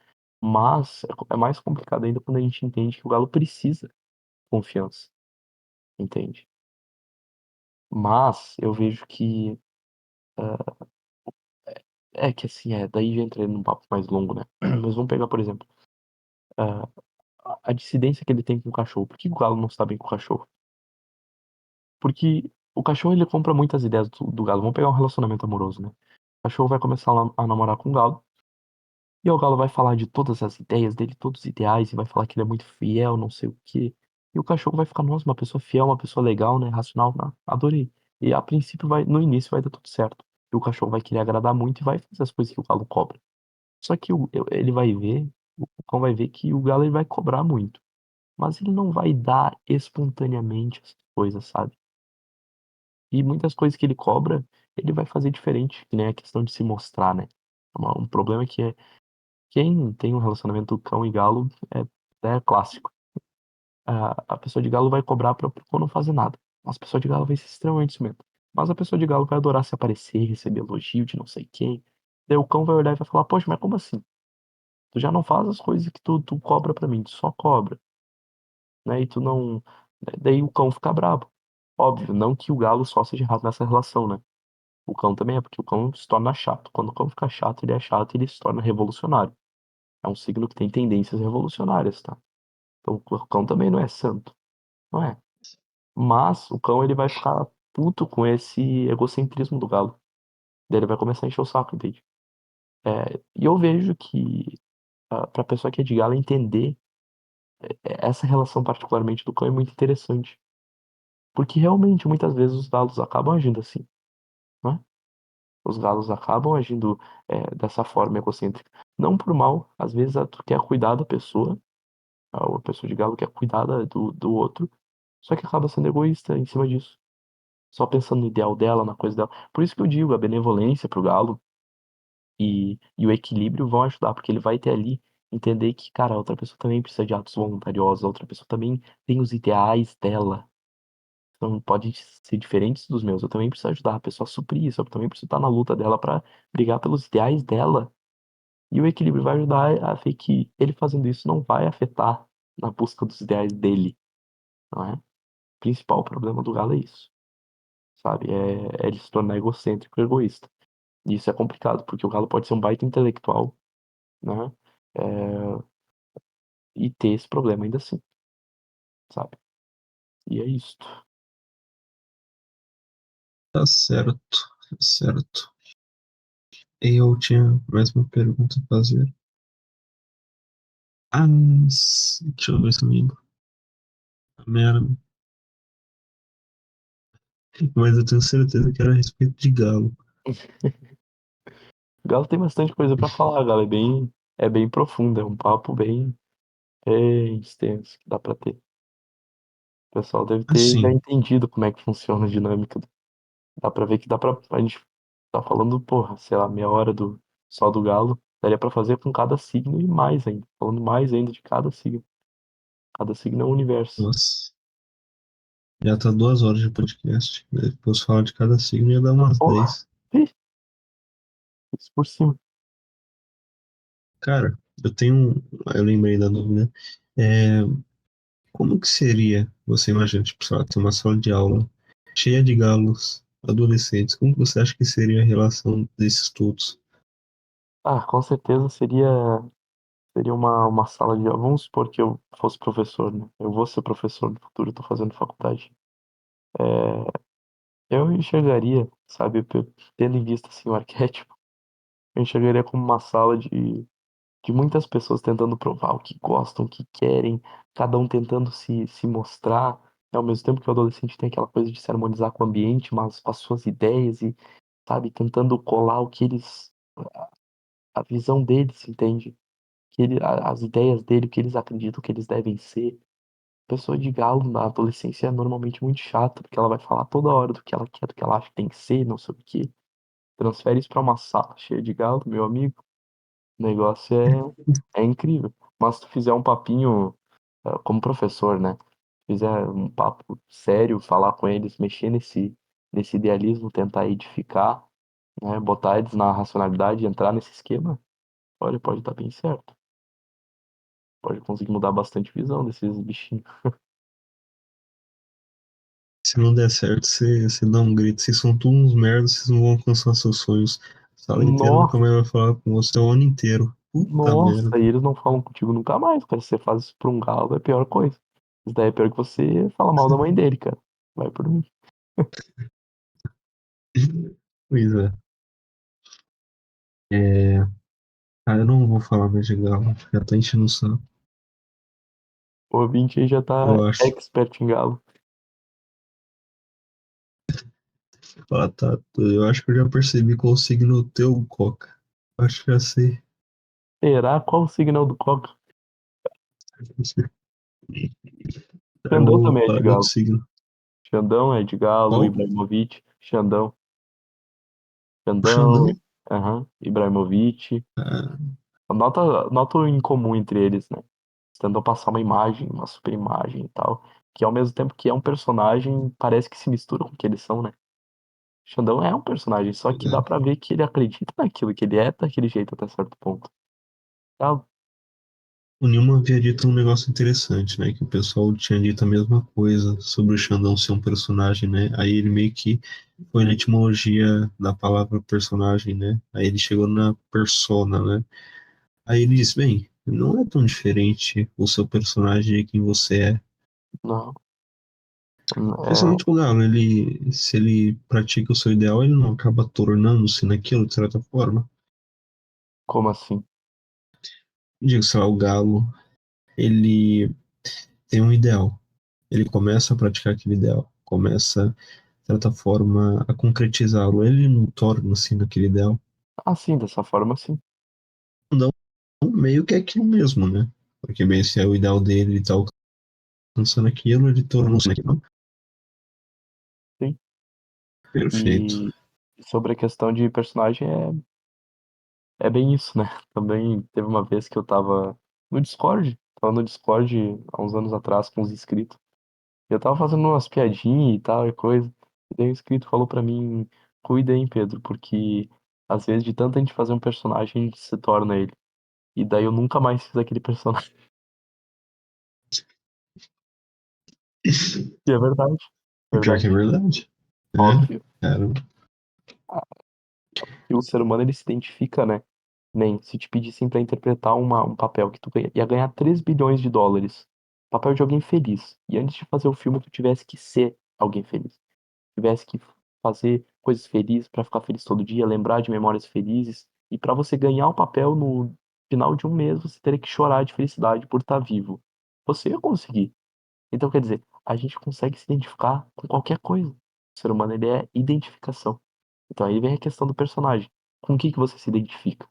Mas é mais complicado ainda quando a gente entende que o galo precisa confiança, entende? Mas eu vejo que que assim, daí já entrei num papo mais longo, né? Mas vamos pegar, por exemplo, ah, a dissidência que ele tem com o cachorro. Por que o galo não está bem com o cachorro? Porque o cachorro ele compra muitas ideias do galo. Vamos pegar um relacionamento amoroso, né? O cachorro vai começar a namorar com o galo. E o Galo vai falar de todas as ideias dele, todos os ideais, e vai falar que ele é muito fiel, não sei o quê. E o cachorro vai ficar, nossa, uma pessoa fiel, uma pessoa legal, né? Racional, adorei. E a princípio no início vai dar tudo certo. E o cachorro vai querer agradar muito e vai fazer as coisas que o galo cobra. Só que ele vai ver, o cão vai ver que o galo ele vai cobrar muito. Mas ele não vai dar espontaneamente as coisas, sabe? E muitas coisas que ele cobra, ele vai fazer diferente, que nem a questão de se mostrar, né? Um problema que é quem tem um relacionamento cão e galo é clássico. A pessoa de galo vai cobrar pra não fazer nada. Mas a pessoa de galo vai ser extremamente ciumenta. Mas a pessoa de galo vai adorar se aparecer, receber elogio de não sei quem. Daí o cão vai olhar e vai falar, poxa, mas como assim? Tu já não faz as coisas que tu cobra pra mim, tu só cobra, né? E tu não. Daí o cão fica brabo. Óbvio, não que o galo só seja errado nessa relação, né? O cão também é, porque o cão se torna chato. Quando o cão fica chato, ele é chato e ele se torna revolucionário. É um signo que tem tendências revolucionárias, tá? Então o cão também não é santo, não é? Mas o cão ele vai ficar puto com esse egocentrismo do galo. Daí ele vai começar a encher o saco, entende? E eu vejo que pra pessoa que é de galo entender essa relação particularmente do cão é muito interessante. Porque realmente, muitas vezes, os galos acabam agindo assim, né? Os galos acabam agindo dessa forma egocêntrica. Não por mal, às vezes tu quer cuidar da pessoa, a pessoa de galo quer cuidar do outro, só que acaba sendo egoísta em cima disso. Só pensando no ideal dela, na coisa dela. Por isso que eu digo, a benevolência pro galo e o equilíbrio vão ajudar, porque ele vai ter ali entender que, cara, a outra pessoa também precisa de atos voluntariosos, a outra pessoa também tem os ideais dela. Então, pode ser diferentes dos meus. Eu também preciso ajudar a pessoa a suprir isso. Eu também preciso estar na luta dela pra brigar pelos ideais dela. E o equilíbrio vai ajudar a ver que ele fazendo isso não vai afetar na busca dos ideais dele, não é? O principal problema do galo é isso, sabe? É ele se tornar egocêntrico e egoísta. E isso é complicado, porque o galo pode ser um baita intelectual, né? É, e ter esse problema ainda assim, sabe? E é isto. Tá certo, tá certo. Eu tinha mais uma pergunta a fazer. Ah, deixa eu ver se eu lembro. Merda. Mas eu tenho certeza que era a respeito de galo. O galo tem bastante coisa pra falar, galo. É bem profundo, é um papo bem extenso que dá pra ter. O pessoal deve ter já Assim, entendido como é que funciona a dinâmica. Dá pra ver que dá pra. A gente tá falando, porra, sei lá, meia hora só do galo. Daria pra fazer com cada signo e mais ainda. Falando mais ainda de cada signo. Cada signo é um universo. nossa, já tá 2 horas de podcast. Depois falar de cada signo ia dar umas Porra, 10. ih, isso por cima. Cara, eu tenho. Eu lembrei da dúvida. É, como que seria, você imagina, tipo, sei lá, ter uma sala de aula cheia de galos adolescentes. Como que você acha que seria a relação desses todos? Ah, com certeza seria uma sala de aula. Vamos supor que eu fosse professor, né? Eu vou ser professor no futuro, eu tô fazendo faculdade. Eu enxergaria, sabe, tendo em vista assim o arquétipo, eu enxergaria como uma sala de muitas pessoas tentando provar o que gostam, o que querem, cada um tentando se mostrar, ao mesmo tempo que o adolescente tem aquela coisa de se harmonizar com o ambiente, mas com as suas ideias e, sabe, tentando colar o que eles, a visão deles, entende? As ideias dele, o que eles acreditam que eles devem ser. Pessoa de galo na adolescência é normalmente muito chata, porque ela vai falar toda hora do que ela quer, do que ela acha que tem que ser, não sei o quê. Transfere isso pra uma sala cheia de galo, meu amigo. O negócio é incrível. Mas se tu fizer um papinho, como professor, né? Fizer um papo sério, falar com eles, mexer nesse idealismo, tentar edificar, né? Botar eles na racionalidade, entrar nesse esquema, olha, pode dar bem certo. Pode conseguir mudar bastante visão desses bichinhos. Se não der certo, você dá um grito. Vocês são todos uns merdas, vocês não vão alcançar seus sonhos. A sala inteira nunca Nossa, mais vai falar com você o ano inteiro. Puta nossa, merda. e eles não falam contigo nunca mais, cara. Se você faz isso pra um galo, é a pior coisa. Isso daí é pior que você falar mal da mãe dele, cara. Vai por mim. Pois é. É, cara, eu não vou falar mais de galo. Já tá enchendo o saco, O ouvinte aí já tá eu acho. expert em galo. Ah, tá. Eu acho que eu já percebi qual o signo teu, Coca. Acho que já sei. Será? Qual o signal do coca? Eu Xandão vou também é de falar de outro galo. signo. Xandão é de galo, Qual? Ibrahimovic. Xandão. O Xandão. Xandão? Aham. Ibrahimovic. Ah, Nota o em comum entre eles, né? Eles tentam passar uma imagem, uma super imagem e tal. Que ao mesmo tempo que é um personagem, parece que se mistura com o que eles são, né? Xandão é um personagem, só que dá pra ver que ele acredita naquilo, que ele é daquele jeito até certo ponto. Tá? O Newman havia dito um negócio interessante, né? Que o pessoal tinha dito a mesma coisa sobre o Xandão ser um personagem, né? Aí ele meio que foi na etimologia da palavra personagem, né? Aí ele chegou na persona, né? Aí ele disse, bem, não é tão diferente o seu personagem de quem você é. Não. Principalmente o Galo, se ele pratica o seu ideal, ele não acaba tornando-se naquilo, de certa forma. Como assim? Digo, sei lá, o Galo, ele tem um ideal. Ele começa a praticar aquele ideal, começa, de certa forma, a concretizá-lo. Ele não torna-se naquele ideal. Ah, sim, dessa forma, sim. Então, meio que é aquilo mesmo, né? Porque, bem, se é o ideal dele, ele tá alcançando aquilo, ele tornou-se naquilo. Sim. Perfeito. E sobre a questão de personagem, é bem isso, né? Também teve uma vez que eu tava no Discord há uns anos atrás com os inscritos. Eu tava fazendo umas piadinhas e tal e coisa. E daí o inscrito falou pra mim, cuida aí, Pedro, porque às vezes de tanto a gente fazer um personagem, a gente se torna ele. E daí eu nunca mais fiz aquele personagem. E é verdade. Pior que é Verdade. verdade. É, Óbvio. cara. E o ser humano ele se identifica, né? Nem se te pedissem pra interpretar um papel que ia ganhar 3 bilhões de dólares. Papel de alguém feliz. E antes de fazer o filme, tu tivesse que ser alguém feliz. Tivesse que fazer coisas felizes pra ficar feliz todo dia, lembrar de memórias felizes. E pra você ganhar o papel no final de um mês, você teria que chorar de felicidade por estar vivo. Você ia conseguir. Então, quer dizer, a gente consegue se identificar com qualquer coisa. O ser humano, ele é identificação. Então aí vem a questão do personagem. Com o que você se identifica?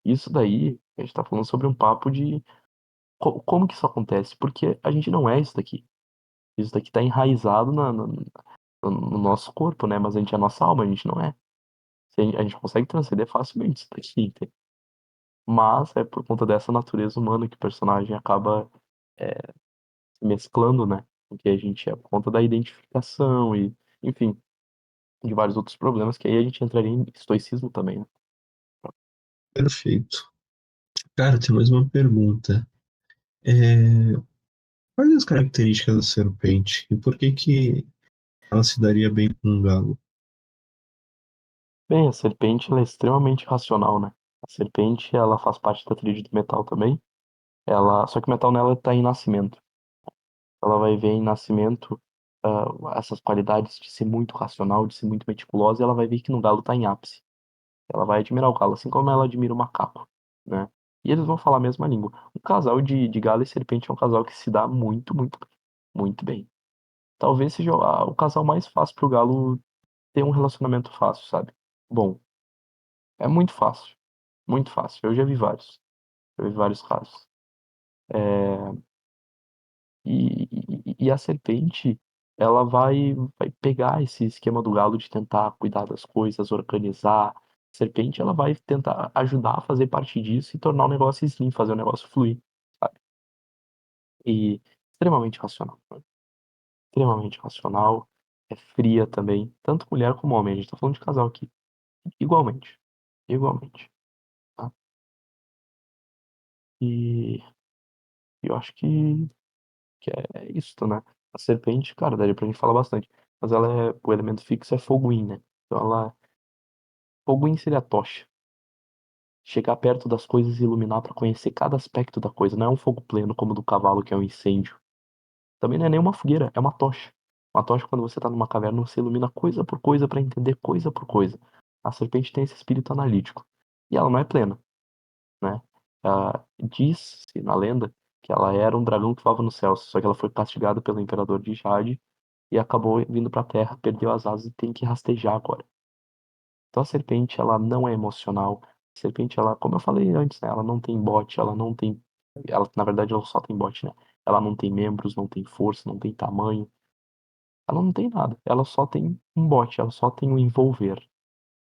Isso daí, a gente tá falando sobre um papo de como que isso acontece? Porque a gente não é isso daqui. Isso daqui tá enraizado no nosso corpo, né? Mas a gente é a nossa alma, a gente não é. A gente consegue transcender facilmente isso daqui, entende? Mas é por conta dessa natureza humana que o personagem acaba se mesclando, né? Porque a gente é por conta da identificação e, enfim, de vários outros problemas que aí a gente entraria em estoicismo também, né? Perfeito. Cara, tem mais uma pergunta. É, quais as características da serpente e por que que ela se daria bem com um galo? Bem, a serpente ela é extremamente racional, né? A serpente ela faz parte da tríade do metal também. Só que o metal nela está em nascimento. Ela vai ver em nascimento essas qualidades de ser muito racional, de ser muito meticulosa, e ela vai ver que no galo está em ápice. Ela vai admirar o galo, assim como ela admira o macaco, né? E eles vão falar a mesma língua. Um casal de galo e serpente é um casal que se dá muito, muito, muito bem. Talvez seja o casal mais fácil para o galo ter um relacionamento fácil, sabe? Bom, é muito fácil. Muito fácil. Eu já vi vários. Eu vi vários casos. É, e a serpente, ela vai pegar esse esquema do galo de tentar cuidar das coisas, organizar. A serpente, ela vai tentar ajudar a fazer parte disso e tornar o negócio slim, fazer o negócio fluir, sabe? E extremamente racional, né? Extremamente racional. É fria também. Tanto mulher como homem. A gente tá falando de casal aqui. Igualmente. Igualmente. Tá? E eu acho que é isso, né? A serpente, cara, daria pra gente falar bastante. Mas o elemento fixo é fogo-in, né? Então fogo-in seria a tocha. Chegar perto das coisas e iluminar pra conhecer cada aspecto da coisa. Não é um fogo pleno como o do cavalo, que é um incêndio. Também não é nenhuma fogueira, é uma tocha. Uma tocha, quando você tá numa caverna, você ilumina coisa por coisa pra entender coisa por coisa. A serpente tem esse espírito analítico. E ela não é plena, né? Diz-se na lenda que ela era um dragão que voava no céu, só que ela foi castigada pelo imperador de Jade e acabou vindo pra Terra, perdeu as asas e tem que rastejar agora. Então a serpente, ela não é emocional. A serpente, ela, como eu falei antes, né, ela não tem bote, na verdade, ela só tem bote, né? Ela não tem membros, não tem força, não tem tamanho. Ela não tem nada. Ela só tem um bote, ela só tem um envolver.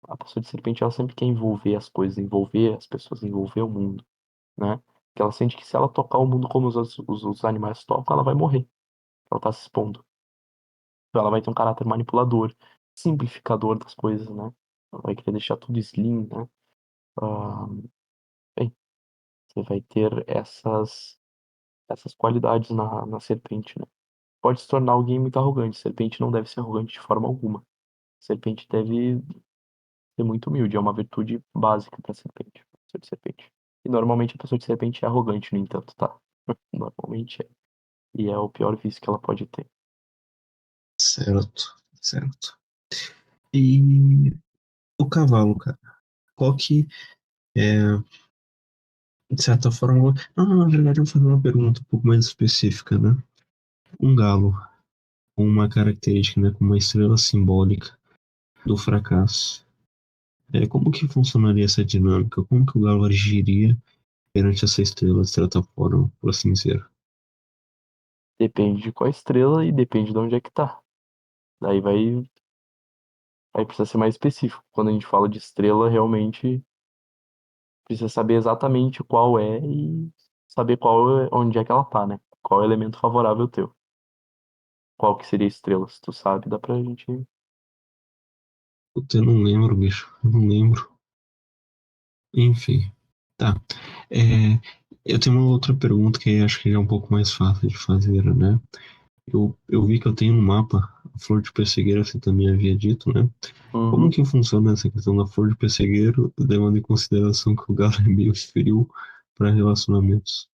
A pessoa de serpente, ela sempre quer envolver as coisas, envolver as pessoas, envolver o mundo, né? Porque ela sente que se ela tocar o mundo como os animais tocam, ela vai morrer. Ela tá se expondo. Então ela vai ter um caráter manipulador. simplificador das coisas, né? Vai querer deixar tudo slim, né? Ah, bem, você vai ter essas qualidades na serpente, né? Pode se tornar alguém muito arrogante. Serpente não deve ser arrogante de forma alguma. Serpente deve ser muito humilde. É uma virtude básica para serpente. Pessoa de serpente. E normalmente a pessoa de serpente é arrogante, no entanto, tá? Normalmente é. E é o pior vício que ela pode ter. Certo, certo. E o cavalo, cara? Qual que é, de certa forma. Não, não, na verdade, eu vou fazer uma pergunta um pouco mais específica, né? Um galo, com uma característica, né? Com uma estrela simbólica do fracasso. Como que funcionaria essa dinâmica? Como que o galo agiria perante essa estrela, de certa forma, por assim dizer? Depende de qual estrela e depende de onde é que tá. Daí vai precisar ser mais específico. Quando a gente fala de estrela, realmente precisa saber exatamente qual é e saber onde é que ela tá, né? Qual é o elemento favorável teu. Qual que seria a estrela? Se tu sabe, dá pra gente. Puta, eu não lembro, bicho. Eu não lembro. Enfim, tá. É, eu tenho uma outra pergunta que acho que é um pouco mais fácil de fazer, né? Eu vi que eu tenho um mapa, a flor de pessegueiro, você também havia dito, né? Como Uhum. que funciona essa questão da flor de pessegueiro, levando em consideração que o galo é meio frio para relacionamentos?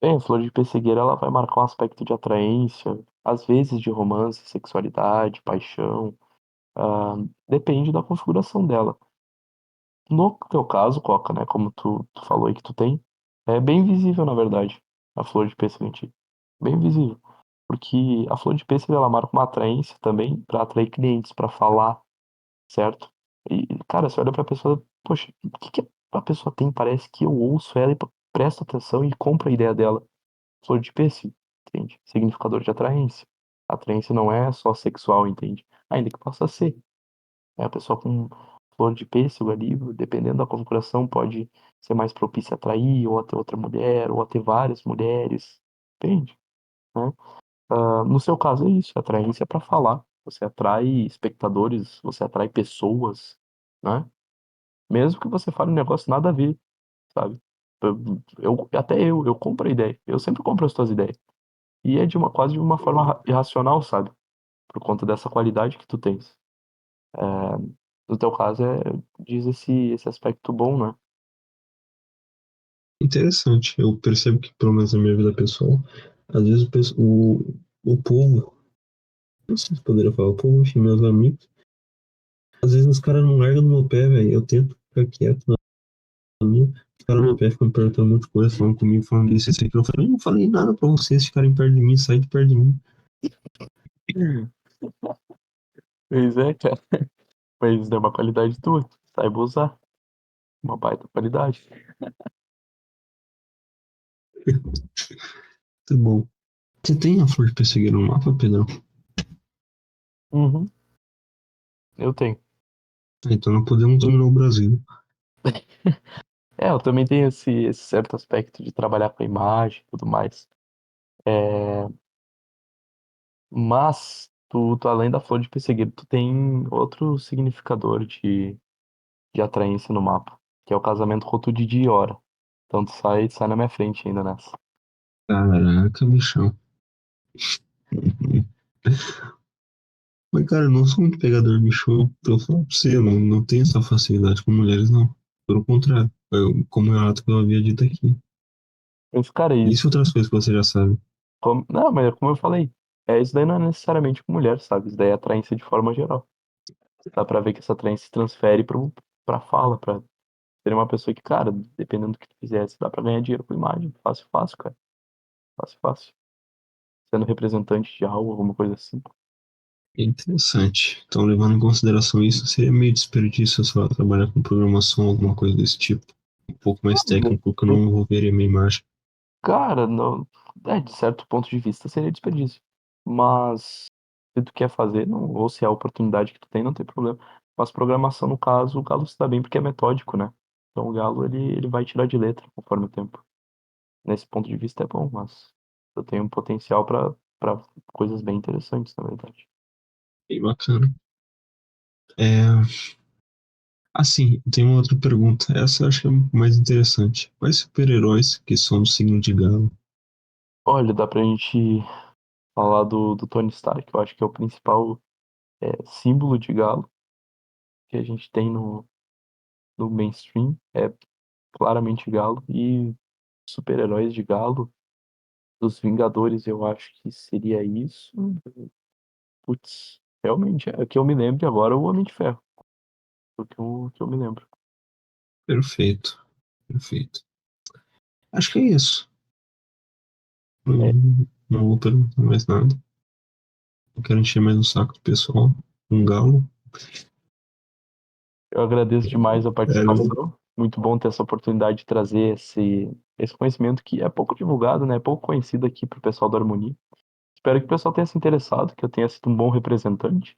Bem, a flor de pessegueira ela vai marcar um aspecto de atraência, às vezes de romance, sexualidade, paixão. ah, Depende da configuração dela. No teu caso, Coca, né? Como tu falou aí que tu tem, é bem visível, na verdade, a flor de pêssego em ti. Bem visível. Porque a flor de pêssego ela marca uma atraência também para atrair clientes, para falar, certo? E, cara, você olha pra pessoa, poxa, o que que a pessoa tem? Parece que eu ouço ela e presto atenção e compro a ideia dela. Flor de pêssego, entende? Significador de atraência. Atraência não é só sexual, entende? Ainda que possa ser. É a pessoa com flor de pêssego ali, dependendo da configuração, pode ser mais propícia a atrair, ou a ter outra mulher, ou a ter várias mulheres. Entende? Né? No seu caso é isso, atraência é para falar. Você atrai espectadores, você atrai pessoas, né? Mesmo que você fale um negócio nada a ver, sabe? Até eu compro a ideia. Eu sempre compro as tuas ideias. E é quase de uma forma irracional, sabe? Por conta dessa qualidade que tu tens. No teu caso, diz esse aspecto bom, né? Interessante. Eu percebo que, pelo menos na minha vida pessoal, às vezes o povo, não sei se poderia falar, o povo, enfim, meus amigos, às vezes os caras não largam no meu pé, velho. Eu tento ficar quieto na minha, os caras no meu pé ficam me perguntando um monte de coisa, falando comigo, falando isso e aquilo. Eu falei, eu não falei nada pra vocês ficarem perto de mim, sair de perto de mim. Hum. Pois é, cara. Mas é uma qualidade tua. Saiba usar. Uma baita qualidade. Tá bom. Você tem a flor de pessegueiro no mapa, Pedro? Uhum, eu tenho. Então não podemos dominar o Brasil. Eu também tenho esse certo aspecto de trabalhar com a imagem e tudo mais. É, mas, além da flor de pessegueiro, tu tem outro significador de atraência no mapa, que é o casamento Rotudi de Iora. Então tu sai na minha frente ainda nessa. Caraca, bichão. Mas, cara, eu não sou muito pegador de bicho. Eu falo pra você, eu não tenho essa facilidade com mulheres, não. Pelo contrário, como é o ato que eu havia dito aqui. Mas, cara, Isso e outras coisas que você já sabe. não, mas é como eu falei, isso daí não é necessariamente com mulher, sabe? Isso daí é atraência de forma geral. Dá pra ver que essa atraência se transfere pra fala, pra ser uma pessoa que, cara, dependendo do que tu fizesse, dá pra ganhar dinheiro com imagem. Fácil, fácil, cara. Fácil, fácil. Sendo representante de algo, alguma coisa assim. É interessante. Então, levando em consideração isso, seria meio desperdício, sei lá, trabalhar com programação, alguma coisa desse tipo. Um pouco mais técnico, que eu não envolveria minha imagem. Cara, não, de certo ponto de vista seria desperdício. Mas se tu quer fazer, não, ou se é a oportunidade que tu tem, não tem problema. Mas programação, no caso, o Galo se dá bem porque é metódico, né? Então o Galo ele vai tirar de letra conforme o tempo. Nesse ponto de vista é bom, mas eu tenho um potencial para coisas bem interessantes, na verdade. Bem bacana. É, assim, tem uma outra pergunta. Essa eu acho que é mais interessante. Quais super-heróis que são do signo de Galo? Olha, dá pra gente falar do Tony Stark, eu acho que é o principal símbolo de galo que a gente tem no mainstream, é claramente galo, e super-heróis de galo, dos Vingadores, eu acho que seria isso. Putz, realmente, é que eu me lembro agora o Homem de Ferro, que eu me lembro. Perfeito, perfeito. Acho que é isso. É, Não vou perguntar mais nada. Não quero encher mais o saco do pessoal. Um galo. eu agradeço demais a Sério, participação. Muito bom ter essa oportunidade de trazer esse conhecimento que é pouco divulgado, né? É pouco conhecido aqui para o pessoal da Harmonia. Espero que o pessoal tenha se interessado, que eu tenha sido um bom representante.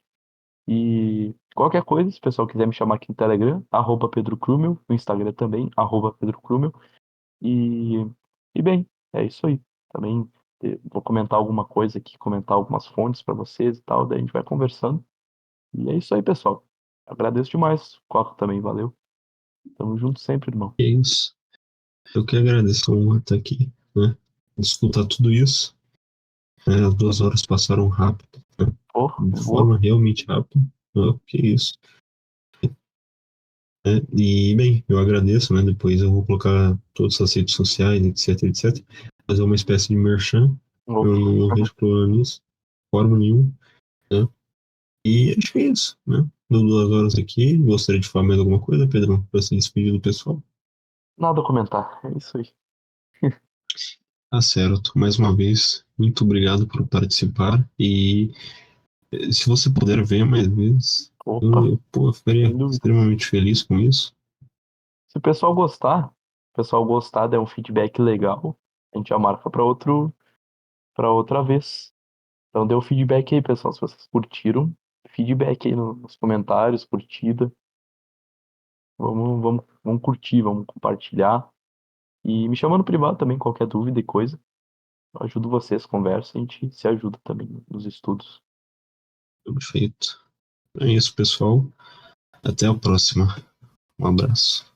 E qualquer coisa, se o pessoal quiser me chamar aqui no Telegram, @Pedro Krumel, no Instagram também, @Pedro Krumel. E, e bem, é isso aí. Também vou comentar alguma coisa aqui, comentar algumas fontes para vocês e tal, daí a gente vai conversando. E é isso aí, pessoal. Agradeço demais. Coca também, valeu. Tamo junto sempre, irmão. é isso. Eu que agradeço a honra estar aqui, né? Escutar tudo isso. As 2 horas passaram rápido, né? Pô, De boa. forma realmente rápida. Que isso. Né? E, bem, eu agradeço, né? Depois eu vou colocar todas as redes sociais, etc, etc. Fazer uma espécie de merchan. Eu Opa. não vejo problema nisso, de forma nenhuma, né? E acho que é isso, né? Deu 2 horas aqui. Gostaria de falar mais alguma coisa, Pedro, para se despedir do pessoal? Nada a comentar. É isso aí. Tá certo. Mais uma vez, muito obrigado por participar. E se você puder ver mais vezes, Opa, pô, eu ficaria sem dúvida. extremamente feliz com isso. Se o pessoal gostar, der um feedback legal, a gente já marca para outra vez. Então dê o feedback aí, pessoal, se vocês curtiram. Feedback aí nos comentários, curtida. Vamos curtir, vamos compartilhar. E me chama no privado também, qualquer dúvida e coisa. Eu ajudo vocês, conversa, a gente se ajuda também nos estudos. Perfeito. É isso, pessoal. Até a próxima. Um abraço.